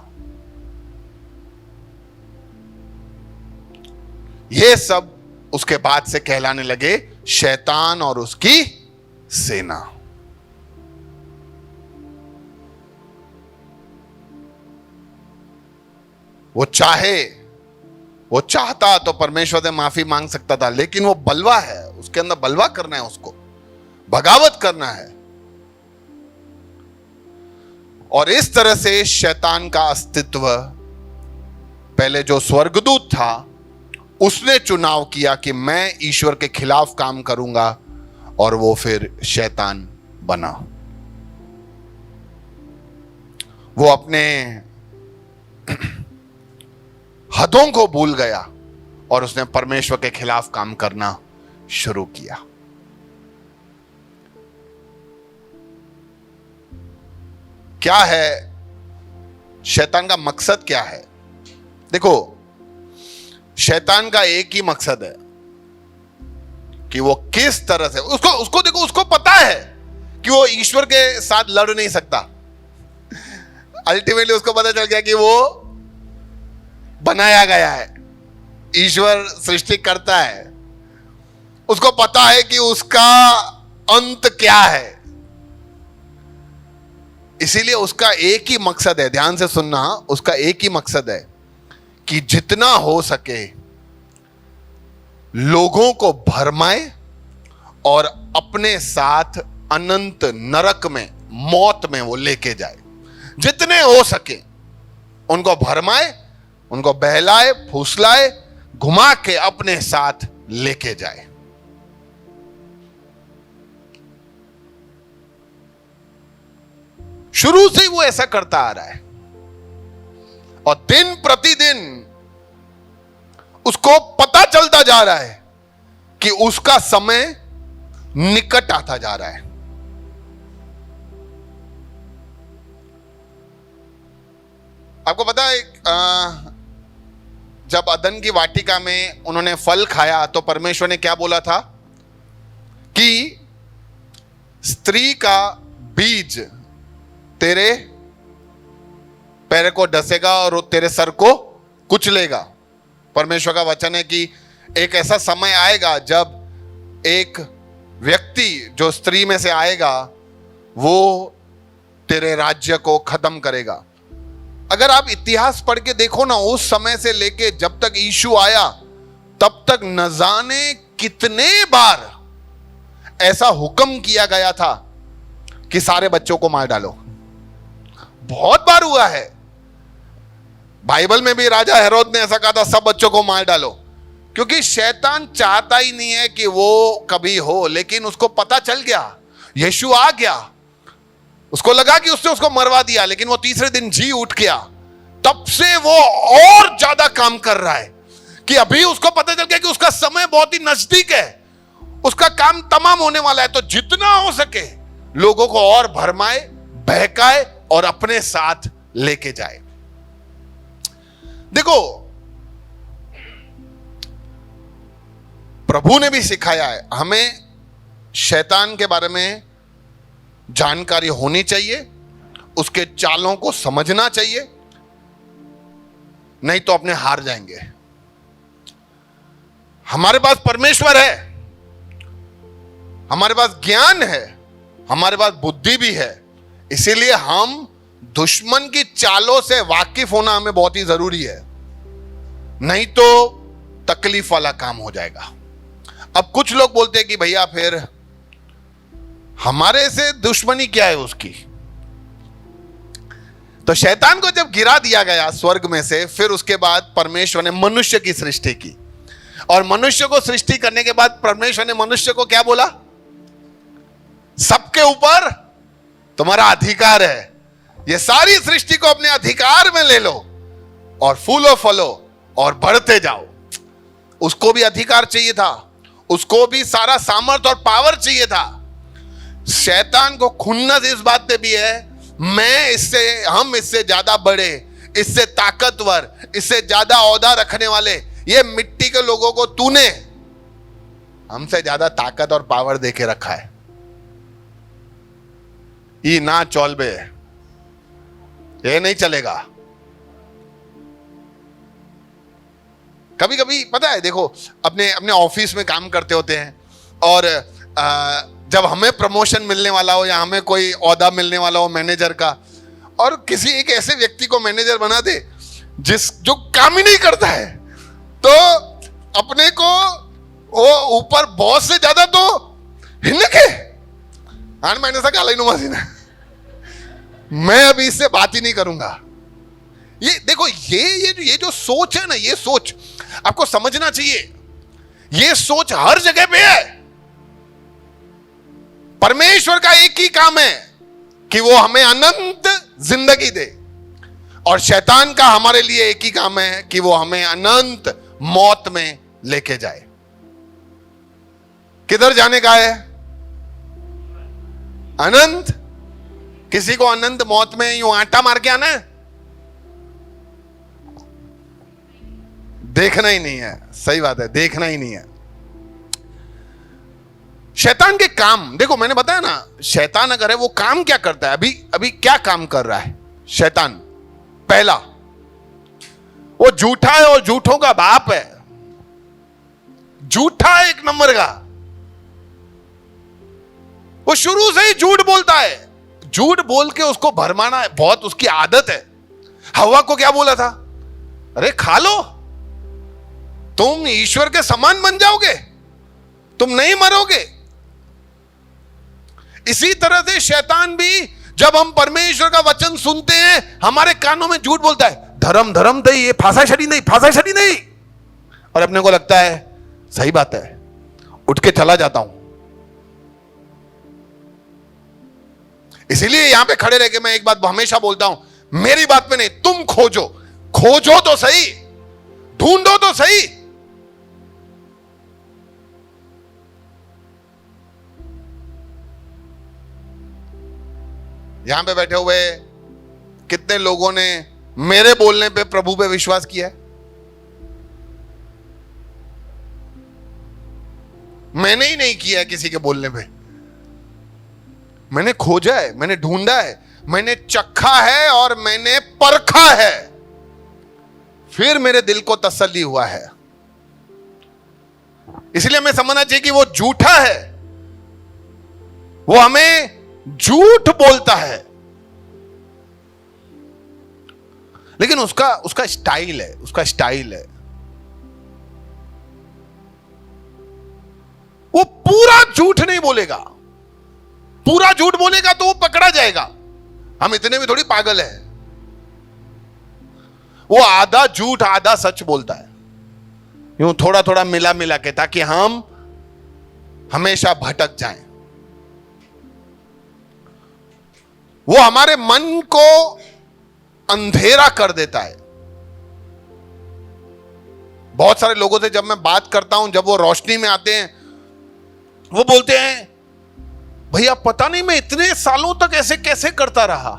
ये सब उसके बाद से कहलाने लगे शैतान और उसकी सेना। वो चाहता तो परमेश्वर से माफी मांग सकता था, लेकिन वो बलवा है, उसके अंदर बलवा करना है, उसको बगावत करना है। और इस तरह से शैतान का अस्तित्व, पहले जो स्वर्गदूत था उसने चुनाव किया कि मैं ईश्वर के खिलाफ काम करूंगा, और वो फिर शैतान बना। वो अपने हदों को भूल गया और उसने परमेश्वर के खिलाफ काम करना शुरू किया। क्या है शैतान का मकसद, क्या है? देखो, शैतान का एक ही मकसद है कि वो किस तरह से, उसको देखो, उसको पता है कि वो ईश्वर के साथ लड़ नहीं सकता। अल्टीमेटली उसको पता चल गया कि वो बनाया गया है, ईश्वर सृष्टि करता है, उसको पता है कि उसका अंत क्या है। इसीलिए उसका एक ही मकसद है, ध्यान से सुनना, उसका एक ही मकसद है कि जितना हो सके लोगों को भरमाए और अपने साथ अनंत नरक में, मौत में वो लेके जाए। जितने हो सके उनको भरमाए, उनको बहलाए, फुसलाए, घुमा के अपने साथ लेके जाए। शुरू से ही वो ऐसा करता आ रहा है, और दिन प्रतिदिन उसको पता चलता जा रहा है कि उसका समय निकट आता जा रहा है। आपको पता है जब अदन की वाटिका में उन्होंने फल खाया तो परमेश्वर ने क्या बोला था कि स्त्री का बीज तेरे पैर को डसेगा और तेरे सर को कुचलेगा। परमेश्वर का वचन है कि एक ऐसा समय आएगा जब एक व्यक्ति जो स्त्री में से आएगा वो तेरे राज्य को खत्म करेगा। अगर आप इतिहास पढ़ के देखो ना, उस समय से लेके जब तक यीशु आया तब तक न जाने कितने बार ऐसा हुक्म किया गया था कि सारे बच्चों को मार डालो। बहुत बार हुआ है। बाइबल में भी राजा हेरोद ने ऐसा कहा था, सब बच्चों को मार डालो, क्योंकि शैतान चाहता ही नहीं है कि वो कभी हो। लेकिन उसको पता चल गया, यीशु आ गया, उसको लगा कि उसने उसको मरवा दिया, लेकिन वो तीसरे दिन जी उठ गया। तब से वो और ज्यादा काम कर रहा है कि अभी उसको पता चल गया कि उसका समय बहुत ही नजदीक है, उसका काम तमाम होने वाला है। तो जितना हो सके लोगों को और भरमाए, बहकाए और अपने साथ लेके जाए। देखो, प्रभु ने भी सिखाया है, हमें शैतान के बारे में जानकारी होनी चाहिए, उसके चालों को समझना चाहिए, नहीं तो अपने हार जाएंगे। हमारे पास परमेश्वर है, हमारे पास ज्ञान है, हमारे पास बुद्धि भी है, इसीलिए हम दुश्मन की चालों से वाकिफ होना हमें बहुत ही जरूरी है, नहीं तो तकलीफ वाला काम हो जाएगा। अब कुछ लोग बोलते हैं कि भैया फिर हमारे से दुश्मनी क्या है उसकी। तो शैतान को जब गिरा दिया गया स्वर्ग में से, फिर उसके बाद परमेश्वर ने मनुष्य की सृष्टि की, और मनुष्य को सृष्टि करने के बाद परमेश्वर ने मनुष्य को क्या बोला, सबके ऊपर तुम्हारा अधिकार है, ये सारी सृष्टि को अपने अधिकार में ले लो और फूलो फलो और बढ़ते जाओ। उसको भी अधिकार चाहिए था, उसको भी सारा सामर्थ और पावर चाहिए था। शैतान को खुन्नस इस बात पे भी है, हम इससे ज्यादा बड़े, इससे ताकतवर, इससे ज्यादा औहदा रखने वाले ये मिट्टी के लोगों को तूने हमसे ज्यादा ताकत और पावर देके रखा है। ये ना चौलबे, ये नहीं चलेगा। कभी कभी पता है, देखो अपने अपने ऑफिस में काम करते होते हैं, और जब हमें प्रमोशन मिलने वाला हो या हमें कोई ओहदा मिलने वाला हो मैनेजर का, और किसी एक ऐसे व्यक्ति को मैनेजर बना दे जो काम ही नहीं करता है, तो अपने को वो ऊपर बॉस से ज्यादा तो हिन्नके आन मैंने सा काला नुमासीन है, मैं अभी इससे बात ही नहीं करूंगा। ये देखो, ये जो सोच है ना, ये सोच आपको समझना चाहिए। ये सोच हर जगह पे है। परमेश्वर का एक ही काम है कि वो हमें अनंत जिंदगी दे, और शैतान का हमारे लिए एक ही काम है कि वो हमें अनंत मौत में लेके जाए। किधर जाने का है? अनंत। किसी को अनंत मौत में यूं आटा मार के आना है? देखना ही नहीं है। सही बात है, देखना ही नहीं है। शैतान के काम देखो, मैंने बताया ना, शैतान अगर है वो काम क्या करता है, अभी क्या काम कर रहा है शैतान? पहला, वो झूठा है और झूठों का बाप है। झूठा एक नंबर का, वो शुरू से ही झूठ बोलता है। झूठ बोल के उसको भरमाना बहुत उसकी आदत है। हव्वा को क्या बोला था? अरे खा लो, तुम ईश्वर के समान बन जाओगे, तुम नहीं मरोगे। इसी तरह से शैतान भी जब हम परमेश्वर का वचन सुनते हैं, हमारे कानों में झूठ बोलता है, धर्म धर्म दई, ये फांसा छड़ी नहीं, फांसा छड़ी नहीं, और अपने को लगता है सही बात है, उठ के चला जाता हूं। इसीलिए यहां पे खड़े रह के मैं एक बात हमेशा बोलता हूं, मेरी बात पे नहीं, तुम खोजो, खोजो तो सही, ढूंढो तो सही, यहां पे बैठे हुए कितने लोगों ने मेरे बोलने पे प्रभु पे विश्वास किया है? मैंने ही नहीं किया है किसी के बोलने पे। मैंने खोजा है, मैंने ढूंढा है, मैंने चखा है और मैंने परखा है, फिर मेरे दिल को तसल्ली हुआ है। इसलिए हमें समझना चाहिए कि वो झूठा है, वो हमें झूठ बोलता है, लेकिन उसका स्टाइल है, उसका स्टाइल है। वो पूरा झूठ नहीं बोलेगा। पूरा झूठ बोलेगा तो वो पकड़ा जाएगा। हम इतने भी थोड़ी पागल है। वो आधा झूठ आधा सच बोलता है, यूं थोड़ा थोड़ा मिला मिला के, ताकि हम हमेशा भटक जाएं। वो हमारे मन को अंधेरा कर देता है। बहुत सारे लोगों से जब मैं बात करता हूं, जब वो रोशनी में आते हैं, वो बोलते हैं भैया पता नहीं मैं इतने सालों तक ऐसे कैसे करता रहा।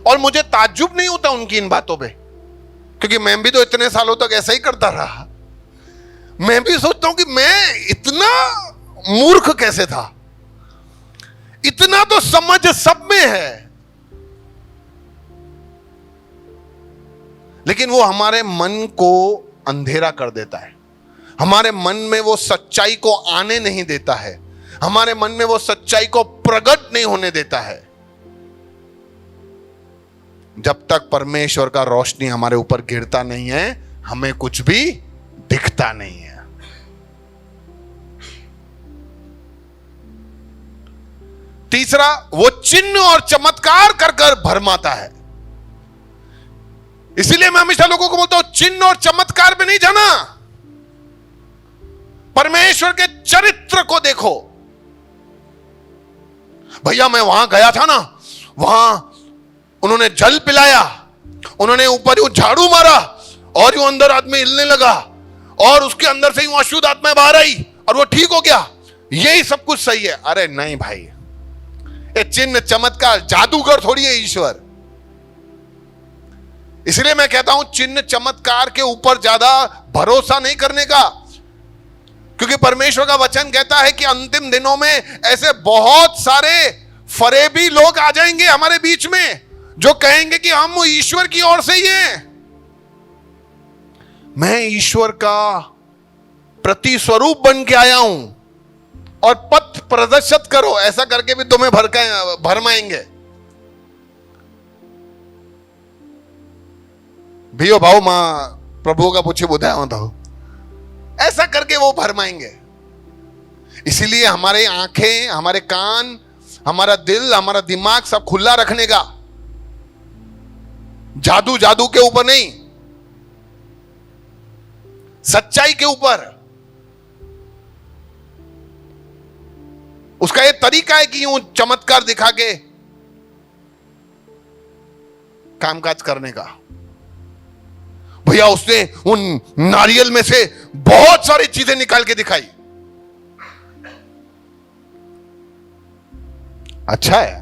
और मुझे ताज्जुब नहीं होता उनकी इन बातों पे, क्योंकि मैं भी तो इतने सालों तक ऐसा ही करता रहा। मैं भी सोचता हूं कि मैं इतना मूर्ख कैसे था। इतना तो समझ सब में है, लेकिन वो हमारे मन को अंधेरा कर देता है। हमारे मन में वो सच्चाई को आने नहीं देता है। हमारे मन में वो सच्चाई को प्रकट नहीं होने देता है। जब तक परमेश्वर का रोशनी हमारे ऊपर गिरता नहीं है, हमें कुछ भी दिखता नहीं है। तीसरा, वो चिन्ह और चमत्कार कर कर भरमाता है। इसीलिए मैं हमेशा लोगों को बोलता हूं, चिन्ह और चमत्कार में नहीं जाना, परमेश्वर के चरित्र को देखो। भैया मैं वहां गया था ना, वहां उन्होंने जल पिलाया, उन्होंने ऊपर यूं झाड़ू मारा और यूं अंदर आदमी हिलने लगा और उसके अंदर से यूं अशुद्ध आत्मा बाहर आई और वो ठीक हो गया, यही सब कुछ सही है। अरे नहीं भाई, ये चिन्ह चमत्कार, जादूगर थोड़ी है ईश्वर। इसलिए मैं कहता हूं चिन्ह चमत्कार के ऊपर ज्यादा भरोसा नहीं करने का, क्योंकि परमेश्वर का वचन कहता है कि अंतिम दिनों में ऐसे बहुत सारे फरेबी लोग आ जाएंगे हमारे बीच में, जो कहेंगे कि हम ईश्वर की ओर से ही हैं। मैं ईश्वर का प्रतिस्वरूप बन के आया हूं और पथ प्रदर्शित करो, ऐसा करके भी तुम्हें भरमाएंगे। भियो भाव मां प्रभु का पूछे बुधाया तो ऐसा करके वो भरमाएंगे। इसीलिए हमारे आंखें, हमारे कान, हमारा दिल, हमारा दिमाग सब खुला रखने का, जादू जादू के ऊपर नहीं, सच्चाई के ऊपर। उसका एक तरीका है कि यूं चमत्कार दिखा के कामकाज करने का। भैया उसने उन नारियल में से बहुत सारी चीजें निकाल के दिखाई। अच्छा है,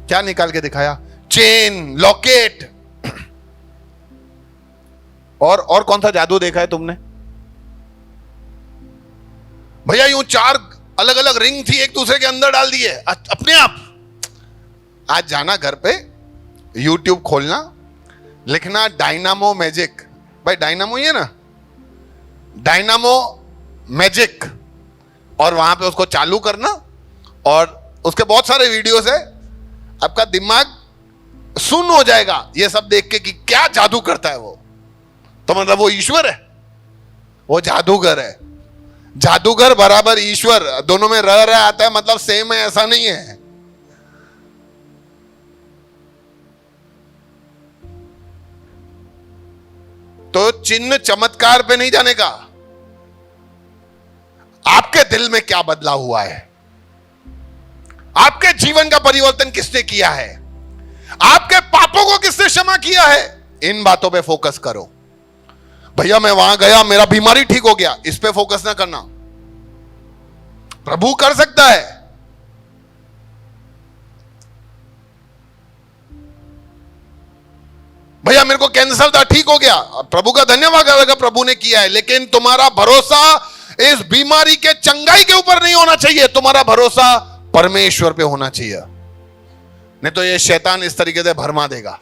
क्या निकाल के दिखाया? चेन, लॉकेट, और कौन सा जादू देखा है तुमने? भैया यूं 4 अलग अलग रिंग थी, एक दूसरे के अंदर डाल दिए अपने आप। आज जाना घर पे, YouTube खोलना, लिखना डायनामो मैजिक। भाई डायनामो ही है ना, डायनामो मैजिक, और वहां पे उसको चालू करना, और उसके बहुत सारे वीडियोस है। आपका दिमाग सुन्न हो जाएगा ये सब देख के कि क्या जादू करता है वो। तो मतलब वो ईश्वर है, वो जादूगर है। जादूगर बराबर ईश्वर, दोनों में रह रहा आता है, मतलब सेम है, ऐसा नहीं है। तो चिन्ह चमत्कार पे नहीं जाने का। आपके दिल में क्या बदला हुआ है? आपके जीवन का परिवर्तन किसने किया है? आपके पापों को किसने क्षमा किया है? इन बातों पे फोकस करो। भैया मैं वहां गया, मेरा बीमारी ठीक हो गया, इस पे फोकस ना करना। प्रभु कर सकता है, भैया मेरे को कैंसर था, ठीक हो गया, प्रभु का धन्यवाद अगर प्रभु ने किया है, लेकिन तुम्हारा भरोसा इस बीमारी के चंगाई के ऊपर नहीं होना चाहिए, तुम्हारा भरोसा परमेश्वर पे होना चाहिए। नहीं तो ये शैतान इस तरीके से भरमा देगा।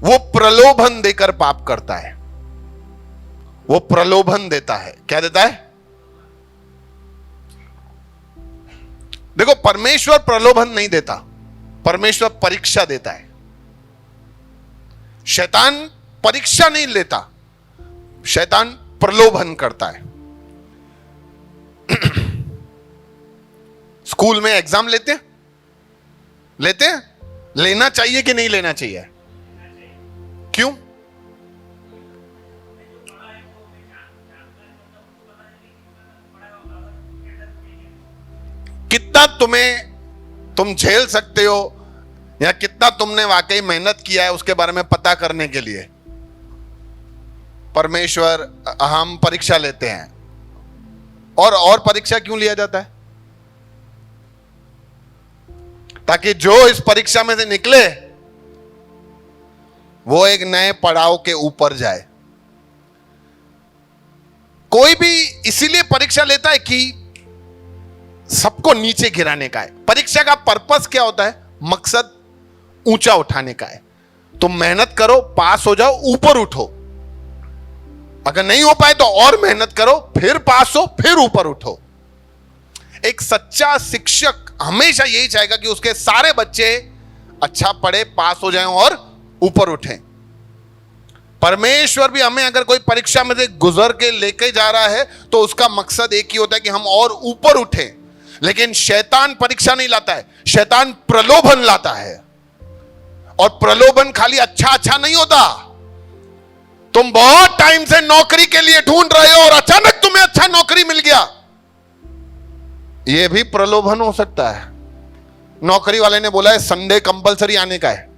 वो प्रलोभन देकर पाप करता है, वो प्रलोभन देता है। क्या देता है? देखो, परमेश्वर प्रलोभन नहीं देता, परमेश्वर परीक्षा देता है। शैतान परीक्षा नहीं लेता, शैतान प्रलोभन करता है। स्कूल में एग्जाम लेते हैं, लेना चाहिए कि नहीं लेना चाहिए? क्यों? कितना तुम झेल सकते हो या कितना तुमने वाकई मेहनत किया है उसके बारे में पता करने के लिए परमेश्वर हम परीक्षा लेते हैं। और परीक्षा क्यों लिया जाता है? ताकि जो इस परीक्षा में से निकले वो एक नए पड़ाव के ऊपर जाए। कोई भी इसीलिए परीक्षा लेता है कि सबको नीचे गिराने का है। परीक्षा का पर्पस क्या होता है? मकसद ऊंचा उठाने का है। तुम मेहनत करो, पास हो जाओ, ऊपर उठो। अगर नहीं हो पाए तो और मेहनत करो, फिर पास हो, फिर ऊपर उठो। एक सच्चा शिक्षक हमेशा यही चाहेगा कि उसके सारे बच्चे अच्छा पढ़े, पास हो जाएं और ऊपर उठें। परमेश्वर भी हमें अगर कोई परीक्षा में से गुजर के लेके जा रहा है तो उसका मकसद एक ही होता है कि हम और ऊपर उठें। लेकिन शैतान परीक्षा नहीं लाता है, शैतान प्रलोभन लाता है। और प्रलोभन खाली अच्छा नहीं होता। तुम बहुत टाइम से नौकरी के लिए ढूंढ रहे हो और अचानक तुम्हें अच्छा नौकरी मिल गया, यह भी प्रलोभन हो सकता है। नौकरी वाले ने बोला है संडे कंपलसरी आने का है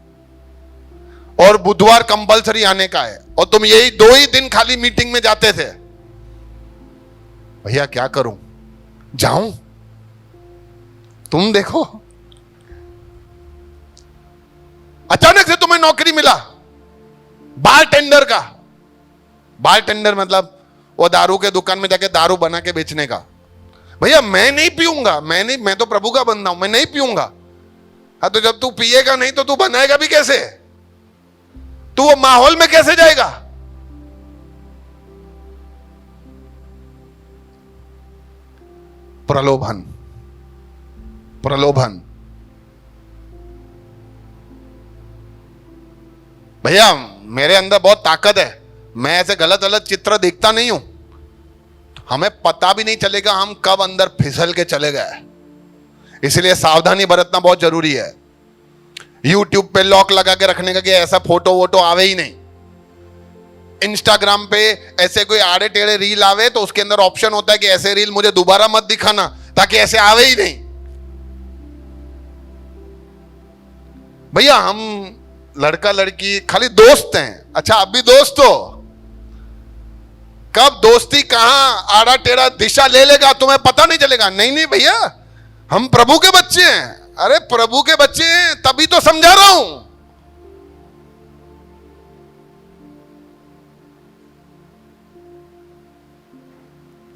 और बुधवार कंपलसरी आने का है, और तुम यही 2 ही दिन खाली मीटिंग में जाते थे। भैया क्या करूं, जाऊं? तुम देखो, अचानक से तुम्हें नौकरी मिला बार टेंडर का। बार टेंडर मतलब वो दारू के दुकान में जाके दारू बना के बेचने का। भैया मैं नहीं पीऊंगा, मैं तो प्रभु का बंदा हूं, मैं नहीं पीऊंगा। हाँ, तो जब तू पिएगा नहीं तो तू बनाएगा भी कैसे? तू वो माहौल में कैसे जाएगा? प्रलोभन, प्रलोभन। भैया मेरे अंदर बहुत ताकत है, मैं ऐसे गलत गलत चित्र देखता नहीं हूं। हमें पता भी नहीं चलेगा हम कब अंदर फिसल के चले गए। इसलिए सावधानी बरतना बहुत जरूरी है। YouTube पे लॉक लगा के रखने का कि ऐसा फोटो वोटो आवे ही नहीं। इंस्टाग्राम पे ऐसे कोई आड़े टेढ़े रील आवे तो उसके अंदर ऑप्शन होता है कि ऐसे रील मुझे दोबारा मत दिखाना, ताकि ऐसे आवे ही नहीं। भैया हम लड़का लड़की खाली दोस्त हैं। अच्छा अब भी दोस्त हो, कब दोस्ती कहां आड़ा टेढ़ा दिशा ले लेगा तुम्हें पता नहीं चलेगा। नहीं भैया, हम प्रभु के बच्चे हैं। अरे प्रभु के बच्चे हैं तभी तो समझा रहा हूं।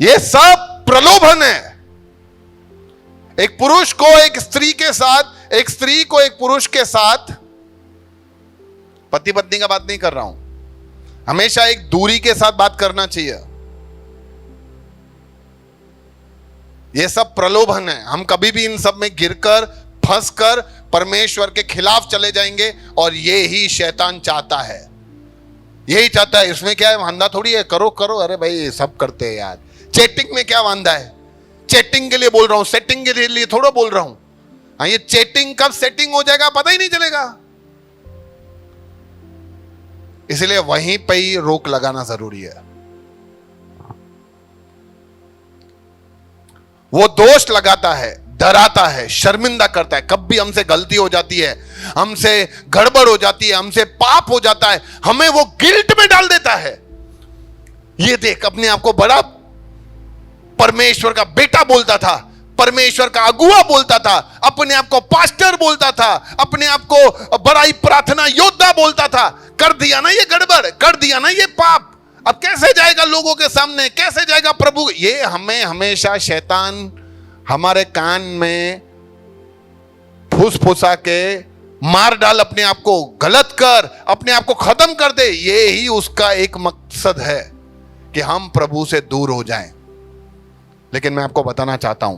यह सब प्रलोभन है। एक पुरुष को एक स्त्री के साथ, एक स्त्री को एक पुरुष के साथ, पति पत्नी का बात नहीं कर रहा हूं, हमेशा एक दूरी के साथ बात करना चाहिए। यह सब प्रलोभन है। हम कभी भी इन सब में गिरकर फंसकर परमेश्वर के खिलाफ चले जाएंगे, और ये ही शैतान चाहता है। यही चाहता है। इसमें क्या है, वांदा थोड़ी है, करो करो। अरे भाई सब करते हैं यार। चैटिंग में क्या वांदा है? चैटिंग के लिए बोल रहा हूं, सेटिंग के लिए थोड़ा बोल रहा हूं। हाँ, ये चैटिंग कब सेटिंग हो जाएगा पता ही नहीं चलेगा। इसलिए वहीं पे ही रोक लगाना जरूरी है। वो दोष लगाता है, डराता है, शर्मिंदा करता है। कब भी हमसे गलती हो जाती है, हमसे गड़बड़ हो जाती है, हमसे पाप हो जाता है, हमें वो गिल्ट में डाल देता है। ये देख, अपने आप को बड़ा परमेश्वर का बेटा बोलता था, परमेश्वर का अगुआ बोलता था, अपने आप को पास्टर बोलता था, अपने आप को बड़ाई प्रार्थना योद्धा बोलता था, कर दिया ना ये गड़बड़, कर दिया ना ये पाप, अब कैसे जाएगा लोगों के सामने, कैसे जाएगा प्रभु। ये हमें हमेशा शैतान हमारे कान में फुसफुसा के मार डाल, अपने आप को गलत कर, अपने आप को खत्म कर दे। ये ही उसका एक मकसद है कि हम प्रभु से दूर हो जाएं। लेकिन मैं आपको बताना चाहता हूं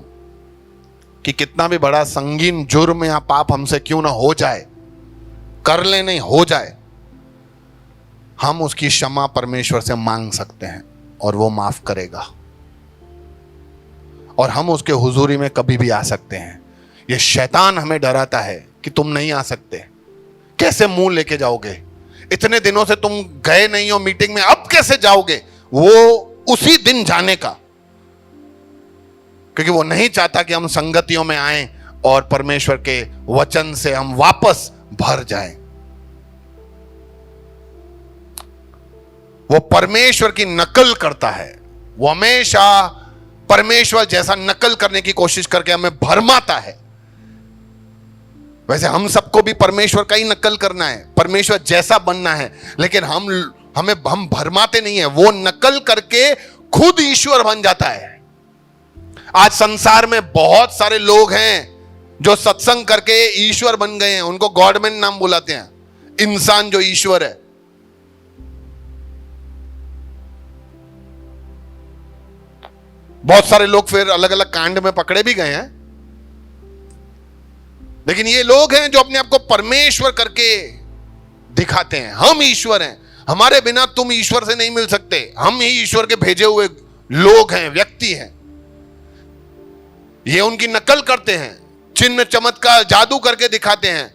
कि कितना भी बड़ा संगीन जुर्म या पाप हमसे क्यों ना हो जाए, कर ले नहीं हो जाए, हम उसकी क्षमा परमेश्वर से मांग सकते हैं और वो माफ करेगा, और हम उसके हुजूरी में कभी भी आ सकते हैं। ये शैतान हमें डराता है कि तुम नहीं आ सकते, कैसे मुंह लेके जाओगे, इतने दिनों से तुम गए नहीं हो मीटिंग में, अब कैसे जाओगे। वो उसी दिन जाने का, क्योंकि वो नहीं चाहता कि हम संगतियों में आएं और परमेश्वर के वचन से हम वापस भर जाएं। वो परमेश्वर की नकल करता है, वो हमेशा परमेश्वर जैसा नकल करने की कोशिश करके हमें भरमाता है। वैसे हम सबको भी परमेश्वर का ही नकल करना है, परमेश्वर जैसा बनना है, लेकिन हम भरमाते नहीं है, वो नकल करके खुद ईश्वर बन जाता है। आज संसार में बहुत सारे लोग हैं जो सत्संग करके ईश्वर बन गए हैं, उनको गॉडमैन नाम बुलाते हैं, इंसान जो ईश्वर है। बहुत सारे लोग फिर अलग अलग कांड में पकड़े भी गए हैं, लेकिन ये लोग हैं जो अपने आप को परमेश्वर करके दिखाते हैं। हम ईश्वर हैं, हमारे बिना तुम ईश्वर से नहीं मिल सकते, हम ही ईश्वर के भेजे हुए लोग हैं, व्यक्ति हैं। ये उनकी नकल करते हैं, चिन्ह चमत्कार जादू करके दिखाते हैं,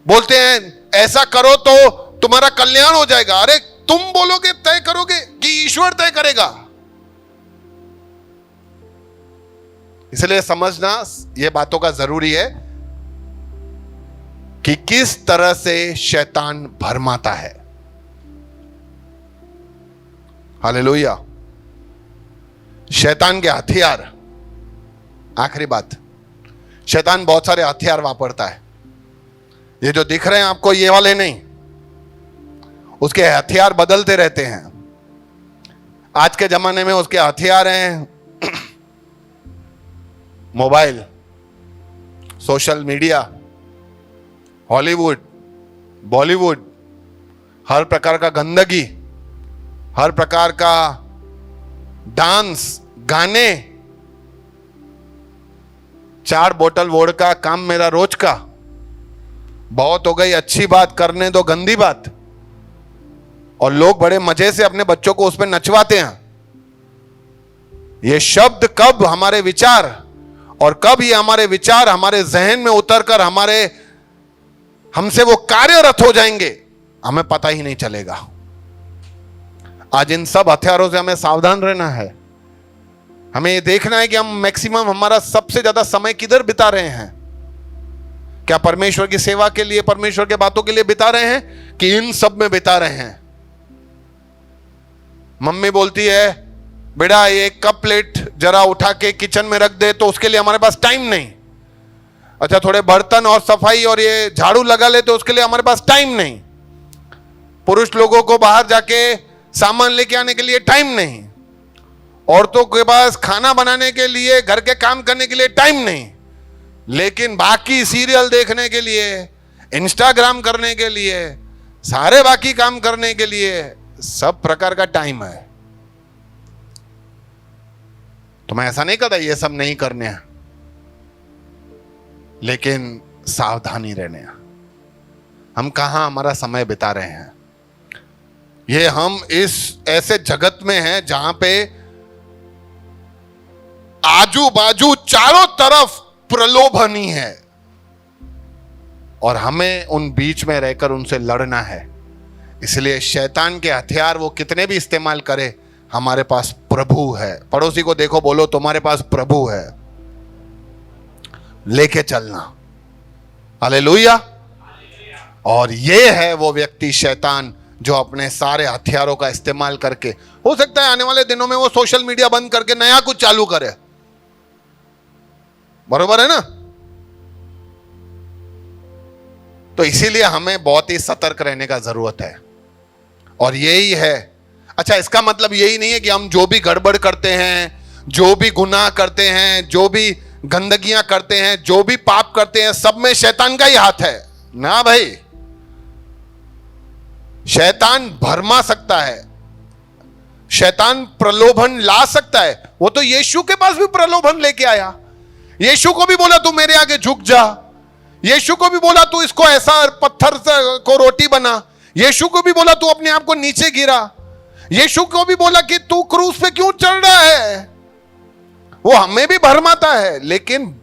बोलते हैं ऐसा करो तो तुम्हारा कल्याण हो जाएगा। अरे तुम बोलोगे तय करोगे कि ईश्वर तय करेगा? इसलिए समझना ये बातों का जरूरी है कि किस तरह से शैतान भरमाता है। हालेलुया। शैतान के हथियार, आखिरी बात, शैतान बहुत सारे हथियार वापरता है। ये जो दिख रहे हैं आपको, ये वाले नहीं, उसके हथियार बदलते रहते हैं। आज के जमाने में उसके हथियार हैं mobile, social media, Hollywood, Bollywood, हर प्रकार का गंदगी, हर प्रकार का डांस, गाने, 4 बोतल वोडका काम मेरा रोज का, बहुत हो गई अच्छी बात, करने दो गंदी बात। और लोग बड़े मजे से अपने बच्चों को उस पर नचवाते हैं। ये शब्द कब हमारे विचार, और कब ये हमारे विचार हमारे जहन में उतरकर हमसे वो कार्यरत हो जाएंगे, हमें पता ही नहीं चलेगा। आज इन सब हथियारों से हमें सावधान रहना है। हमें ये देखना है कि हम मैक्सिमम हमारा सबसे ज्यादा समय किधर बिता रहे हैं। क्या परमेश्वर की सेवा के लिए, परमेश्वर के बातों के लिए बिता रहे हैं, कि इन सब में बिता रहे हैं। मम्मी बोलती है बेटा ये कप प्लेट जरा उठा के किचन में रख दे, तो उसके लिए हमारे पास टाइम नहीं। अच्छा थोड़े बर्तन और सफाई और ये झाड़ू लगा ले, तो उसके लिए हमारे पास टाइम नहीं। पुरुष लोगों को बाहर जाके सामान लेके आने के लिए टाइम नहीं, औरतों के पास खाना बनाने के लिए, घर के काम करने के लिए टाइम नहीं, लेकिन बाकी सीरियल देखने के लिए, इंस्टाग्राम करने के लिए, सारे बाकी काम करने के लिए सब प्रकार का टाइम है। तो मैं ऐसा नहीं कहता ये सब नहीं करने हैं, लेकिन सावधानी रहने हैं। हम कहां हमारा समय बिता रहे हैं। ये हम इस ऐसे जगत में हैं जहां पे आजू बाजू चारों तरफ प्रलोभन ही है, और हमें उन बीच में रहकर उनसे लड़ना है। इसलिए शैतान के हथियार वो कितने भी इस्तेमाल करे, हमारे पास प्रभु है। पड़ोसी को देखो, बोलो तुम्हारे पास प्रभु है, लेके चलना। हालेलुया। और ये है वो व्यक्ति शैतान जो अपने सारे हथियारों का इस्तेमाल करके, हो सकता है आने वाले दिनों में वो सोशल मीडिया बंद करके नया कुछ चालू करे। बरोबर है ना? तो इसीलिए हमें बहुत ही सतर्क रहने का जरूरत है, और यही है। अच्छा, इसका मतलब यही नहीं है कि हम जो भी गड़बड़ करते हैं, जो भी गुनाह करते हैं, जो भी गंदगियां करते हैं, जो भी पाप करते हैं, सब में शैतान का ही हाथ है ना भाई। शैतान भरमा सकता है, शैतान प्रलोभन ला सकता है। वो तो यीशु के पास भी प्रलोभन लेके आया। यीशु को भी बोला तू मेरे आगे झुक जा। यीशु को भी बोला तू इसको ऐसा पत्थर को रोटी बना। यीशु को भी बोला तू अपने आप को नीचे गिरा। यीशु को भी बोला कि तू क्रूस पे क्यों चढ़ रहा है। वो हमें भी भरमाता है, लेकिन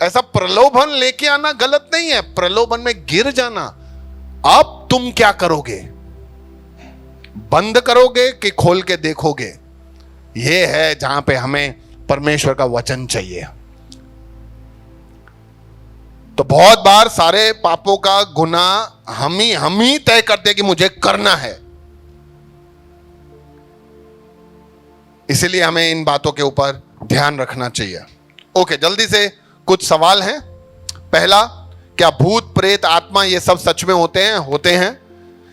ऐसा प्रलोभन लेके आना गलत नहीं है, प्रलोभन में गिर जाना। अब तुम क्या करोगे? बंद करोगे कि खोल के देखोगे? ये है जहां पे हमें परमेश्वर का वचन चाहिए। तो बहुत बार सारे पापों का गुनाह हम ही तय करते हैं कि मुझे करना है। इसलिए हमें इन बातों के ऊपर ध्यान रखना चाहिए। ओके, जल्दी से कुछ सवाल हैं। पहला, क्या भूत प्रेत आत्मा ये सब सच में होते हैं? होते हैं।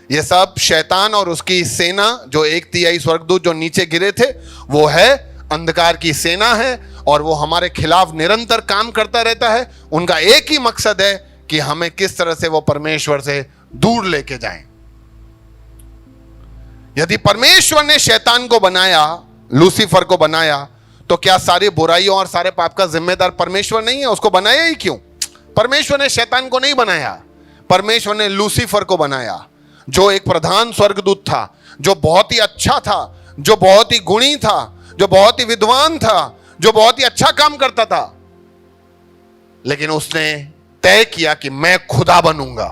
ये सब शैतान और उसकी सेना, जो 1/3 स्वर्गदूत जो नीचे गिरे थे, वो है अंधकार की सेना है, और वो हमारे खिलाफ निरंतर काम करता रहता है। उनका एक ही मकसद है कि हमें किस तरह से वो परमेश्वर से दूर लेके जाएं। यदि परमेश्वर ने शैतान को बनाया, लूसीफर को बनाया, तो क्या सारी बुराइयों और सारे पाप का जिम्मेदार परमेश्वर नहीं है? उसको बनाया ही क्यों? परमेश्वर ने शैतान को नहीं बनाया, परमेश्वर ने लूसीफर को बनाया, जो एक प्रधान स्वर्गदूत था, जो बहुत ही अच्छा था, जो बहुत ही गुणी था, जो बहुत ही विद्वान था, जो बहुत ही अच्छा काम करता था। लेकिन उसने तय किया कि मैं खुदा बनूंगा,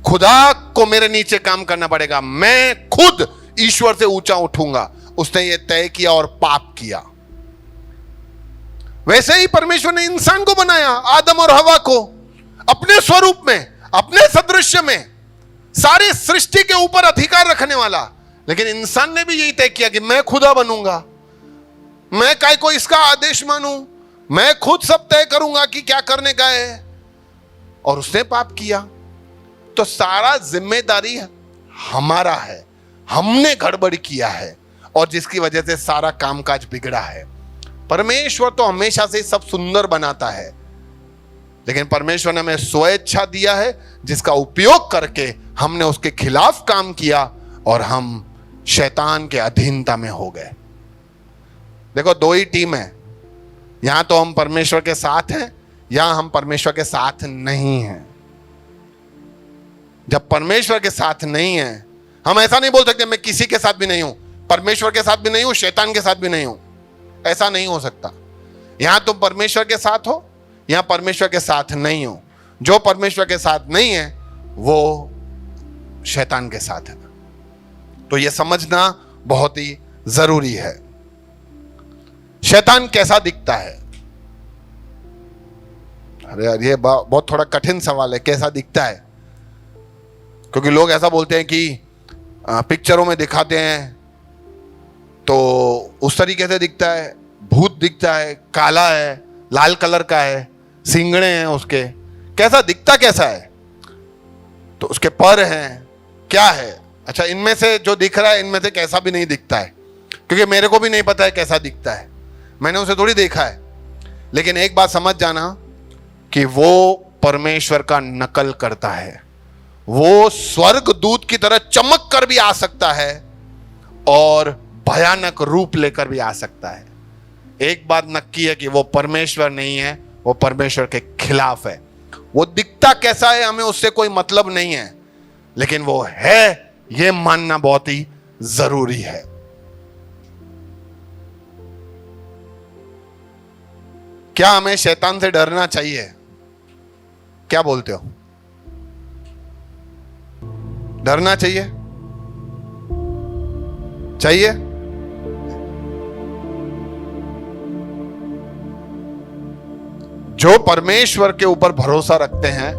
खुदा को मेरे नीचे काम करना पड़ेगा, मैं खुद ईश्वर से ऊंचा उठूंगा। उसने ये तय किया और पाप किया। वैसे ही परमेश्वर ने इंसान को बनाया, आदम और हवा को, अपने स्वरूप में, अपने सदृश्य में, सारी सृष्टि के ऊपर अधिकार रखने वाला। लेकिन इंसान ने भी यही तय किया कि मैं खुदा बनूंगा, मैं काय को इसका आदेश मानूं, मैं खुद सब तय करूंगा कि क्या करने का है, और उसने पाप किया। तो सारा जिम्मेदारी हमारा है, हमने गड़बड़ किया है, और जिसकी वजह से सारा कामकाज बिगड़ा है। परमेश्वर तो हमेशा से सब सुंदर बनाता है, लेकिन परमेश्वर ने हमें स्वेच्छा दिया है, जिसका उपयोग करके हमने उसके खिलाफ काम किया और हम शैतान के अधीनता में हो गए। देखो, दो ही टीम है, यहां तो हम परमेश्वर के साथ हैं, यहां हम परमेश्वर के साथ नहीं हैं। जब परमेश्वर के साथ नहीं है, हम ऐसा नहीं बोल सकते मैं किसी के साथ भी नहीं हूं, परमेश्वर के साथ भी नहीं हूं, शैतान के साथ भी नहीं हूं। ऐसा नहीं हो सकता। यहां तुम परमेश्वर के साथ हो, यहां परमेश्वर के साथ नहीं हो। जो परमेश्वर के साथ नहीं है वो शैतान के साथ है। तो यह समझना बहुत ही जरूरी है। शैतान कैसा दिखता है? अरे यार, ये बहुत थोड़ा कठिन सवाल है, कैसा दिखता है? क्योंकि लोग ऐसा बोलते हैं कि पिक्चरों में दिखाते हैं तो उस तरीके से दिखता है, भूत दिखता है, काला है, लाल कलर का है, सिंगड़े हैं उसके। कैसा दिखता कैसा है? तो उसके पर हैं, क्या है? अच्छा, इनमें से जो दिख रहा है, इनमें से कैसा भी नहीं दिखता है, क्योंकि मेरे को भी नहीं पता है कैसा दिखता है, मैंने उसे थोड़ी देखा है। लेकिन एक बात समझ जाना कि वो परमेश्वर का नकल करता है। वो स्वर्ग दूत की तरह चमक कर भी आ सकता है और भयानक रूप लेकर भी आ सकता है। एक बात नक्की है कि वो परमेश्वर नहीं है, वो परमेश्वर के खिलाफ है। वो दिखता कैसा है हमें उससे कोई मतलब नहीं है, लेकिन वो है, ये मानना बहुत ही जरूरी है। क्या हमें शैतान से डरना चाहिए? क्या बोलते हो? डरना चाहिए? चाहिए? जो परमेश्वर के ऊपर भरोसा रखते हैं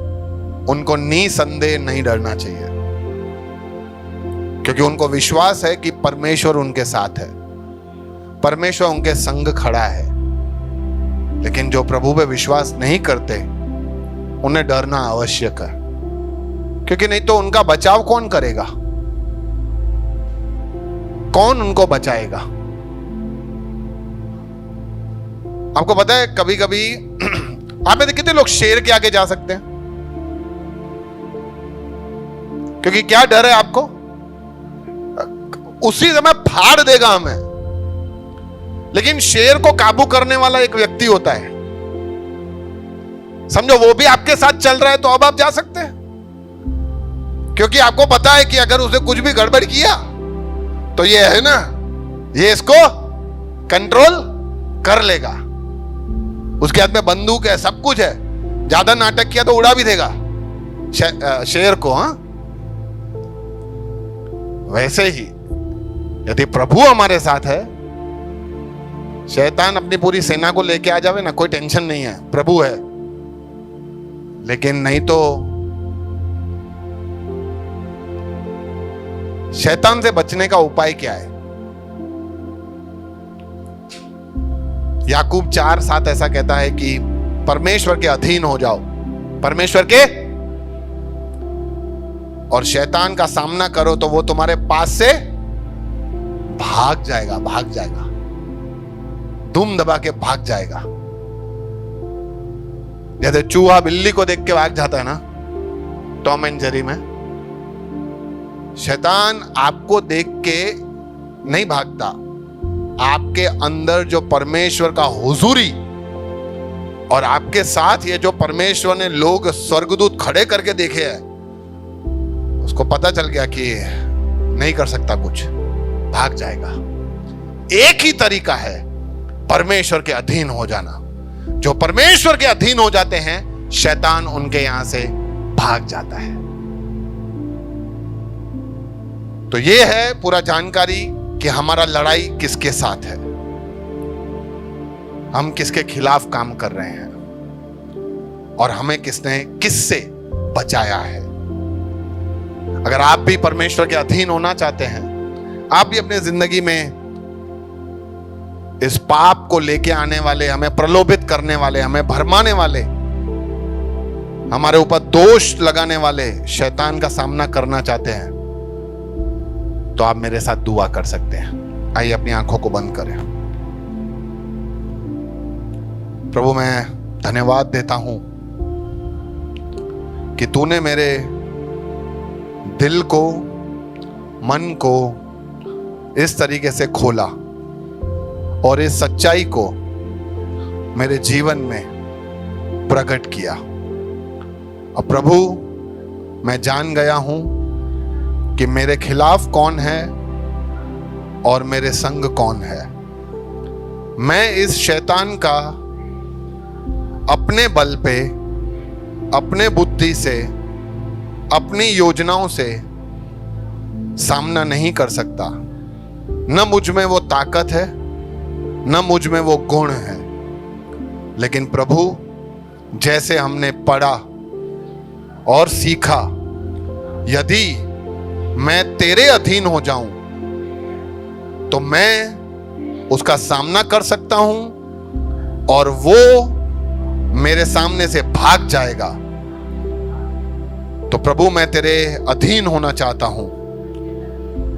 उनको निसंदेह नहीं डरना चाहिए, क्योंकि उनको विश्वास है कि परमेश्वर उनके साथ है, परमेश्वर उनके संग खड़ा है। लेकिन जो प्रभु पे विश्वास नहीं करते उन्हें डरना आवश्यक है, क्योंकि नहीं तो उनका बचाव कौन करेगा? कौन उनको बचाएगा? आपको पता है कभी कभी आप में कितने लोग शेर के आगे जा सकते हैं? क्योंकि क्या डर है आपको? उसी समय फाड़ देगा हमें। लेकिन शेर को काबू करने वाला एक व्यक्ति होता है, समझो वो भी आपके साथ चल रहा है, तो अब आप जा सकते हैं, क्योंकि आपको पता है कि अगर उसने कुछ भी गड़बड़ किया तो ये है ना, ये इसको कंट्रोल कर लेगा। उसके हाथ में बंदूक है, सब कुछ है, ज्यादा नाटक किया तो उड़ा भी देगा शेर को। हाँ, वैसे ही यदि प्रभु हमारे साथ है, शैतान अपनी पूरी सेना को लेके आ जावे ना, कोई टेंशन नहीं है, प्रभु है। लेकिन नहीं तो शैतान से बचने का उपाय क्या है? याकूब 4:7 ऐसा कहता है कि परमेश्वर के अधीन हो जाओ, परमेश्वर के, और शैतान का सामना करो तो वो तुम्हारे पास से भाग जाएगा, भाग जाएगा, दुम दबा के भाग जाएगा। जैसे चूहा बिल्ली को देख के भाग जाता है ना, टॉम एंड जेरी में, शैतान आपको देख के नहीं भागता, आपके अंदर जो परमेश्वर का हुजूरी और आपके साथ ये जो परमेश्वर ने लोग स्वर्गदूत खड़े करके देखे हैं, उसको पता चल गया कि नहीं कर सकता कुछ, भाग जाएगा। एक ही तरीका है परमेश्वर के अधीन हो जाना। जो परमेश्वर के अधीन हो जाते हैं, शैतान उनके यहां से भाग जाता है। तो ये है पूरा जानकारी कि हमारा लड़ाई किसके साथ है, हम किसके खिलाफ काम कर रहे हैं और हमें किसने किससे बचाया है। अगर आप भी परमेश्वर के अधीन होना चाहते हैं, आप भी अपने जिंदगी में इस पाप को लेके आने वाले, हमें प्रलोभित करने वाले, हमें भरमाने वाले, हमारे ऊपर दोष लगाने वाले शैतान का सामना करना चाहते हैं, तो आप मेरे साथ दुआ कर सकते हैं। आइए अपनी आंखों को बंद करें। प्रभु, मैं धन्यवाद देता हूं कि तूने मेरे दिल को, मन को इस तरीके से खोला और इस सच्चाई को मेरे जीवन में प्रकट किया। और प्रभु, मैं जान गया हूं कि मेरे खिलाफ कौन है और मेरे संग कौन है। मैं इस शैतान का अपने बल पे, अपने बुद्धि से, अपनी योजनाओं से सामना नहीं कर सकता। न मुझ में वो ताकत है, न मुझ में वो गुण है। लेकिन प्रभु, जैसे हमने पढ़ा और सीखा, यदि मैं तेरे अधीन हो जाऊं तो मैं उसका सामना कर सकता हूं और वो मेरे सामने से भाग जाएगा। तो प्रभु, मैं तेरे अधीन होना चाहता हूं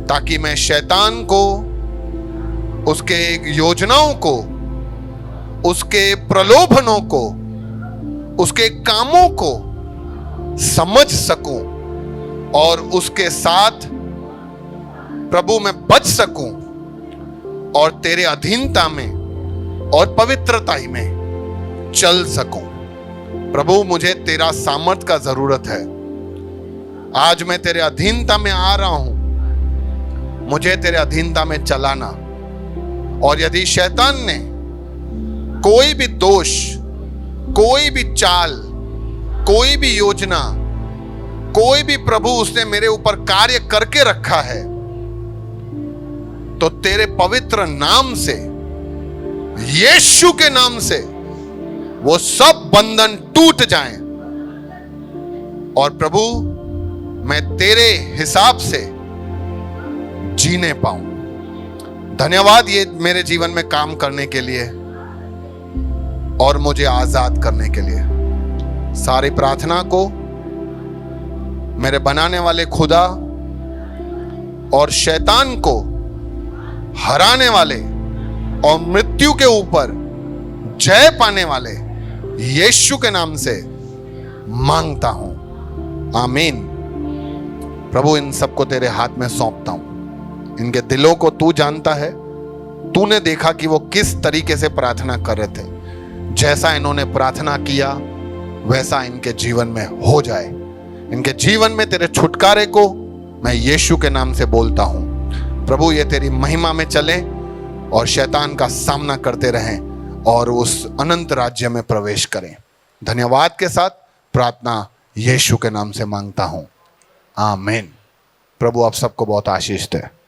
ताकि मैं शैतान को, उसके योजनाओं को, उसके प्रलोभनों को, उसके कामों को समझ सकूं और उसके साथ प्रभु मैं बच सकूं और तेरे अधीनता में और पवित्रता ही में चल सकूं। प्रभु, मुझे तेरा सामर्थ का जरूरत है। आज मैं तेरे अधीनता में आ रहा हूं, मुझे तेरे अधीनता में चलाना। और यदि शैतान ने कोई भी दोष, कोई भी चाल, कोई भी योजना, कोई भी प्रभु उसने मेरे ऊपर कार्य करके रखा है, तो तेरे पवित्र नाम से, यीशु के नाम से वो सब बंधन टूट जाएं और प्रभु मैं तेरे हिसाब से जीने पाऊं। धन्यवाद ये मेरे जीवन में काम करने के लिए। और मुझे आजाद करने के लिए। सारी प्रार्थना को मेरे बनाने वाले खुदा और शैतान को हराने वाले और मृत्यु के ऊपर जय पाने वाले यीशु के नाम से मांगता हूं, आमीन। प्रभु, इन सबको तेरे हाथ में सौंपता हूं। इनके दिलों को तू जानता है। तूने देखा कि वो किस तरीके से प्रार्थना कर रहे थे। जैसा इन्होंने प्रार्थना किया वैसा इनके जीवन में हो जाए। इनके जीवन में तेरे छुटकारे को मैं यीशु के नाम से बोलता हूं। प्रभु, ये तेरी महिमा में चले और शैतान का सामना करते रहें और उस अनंत राज्य में प्रवेश करें। धन्यवाद के साथ प्रार्थना यीशु के नाम से मांगता हूं, आमीन। प्रभु आप सबको बहुत आशीष दे।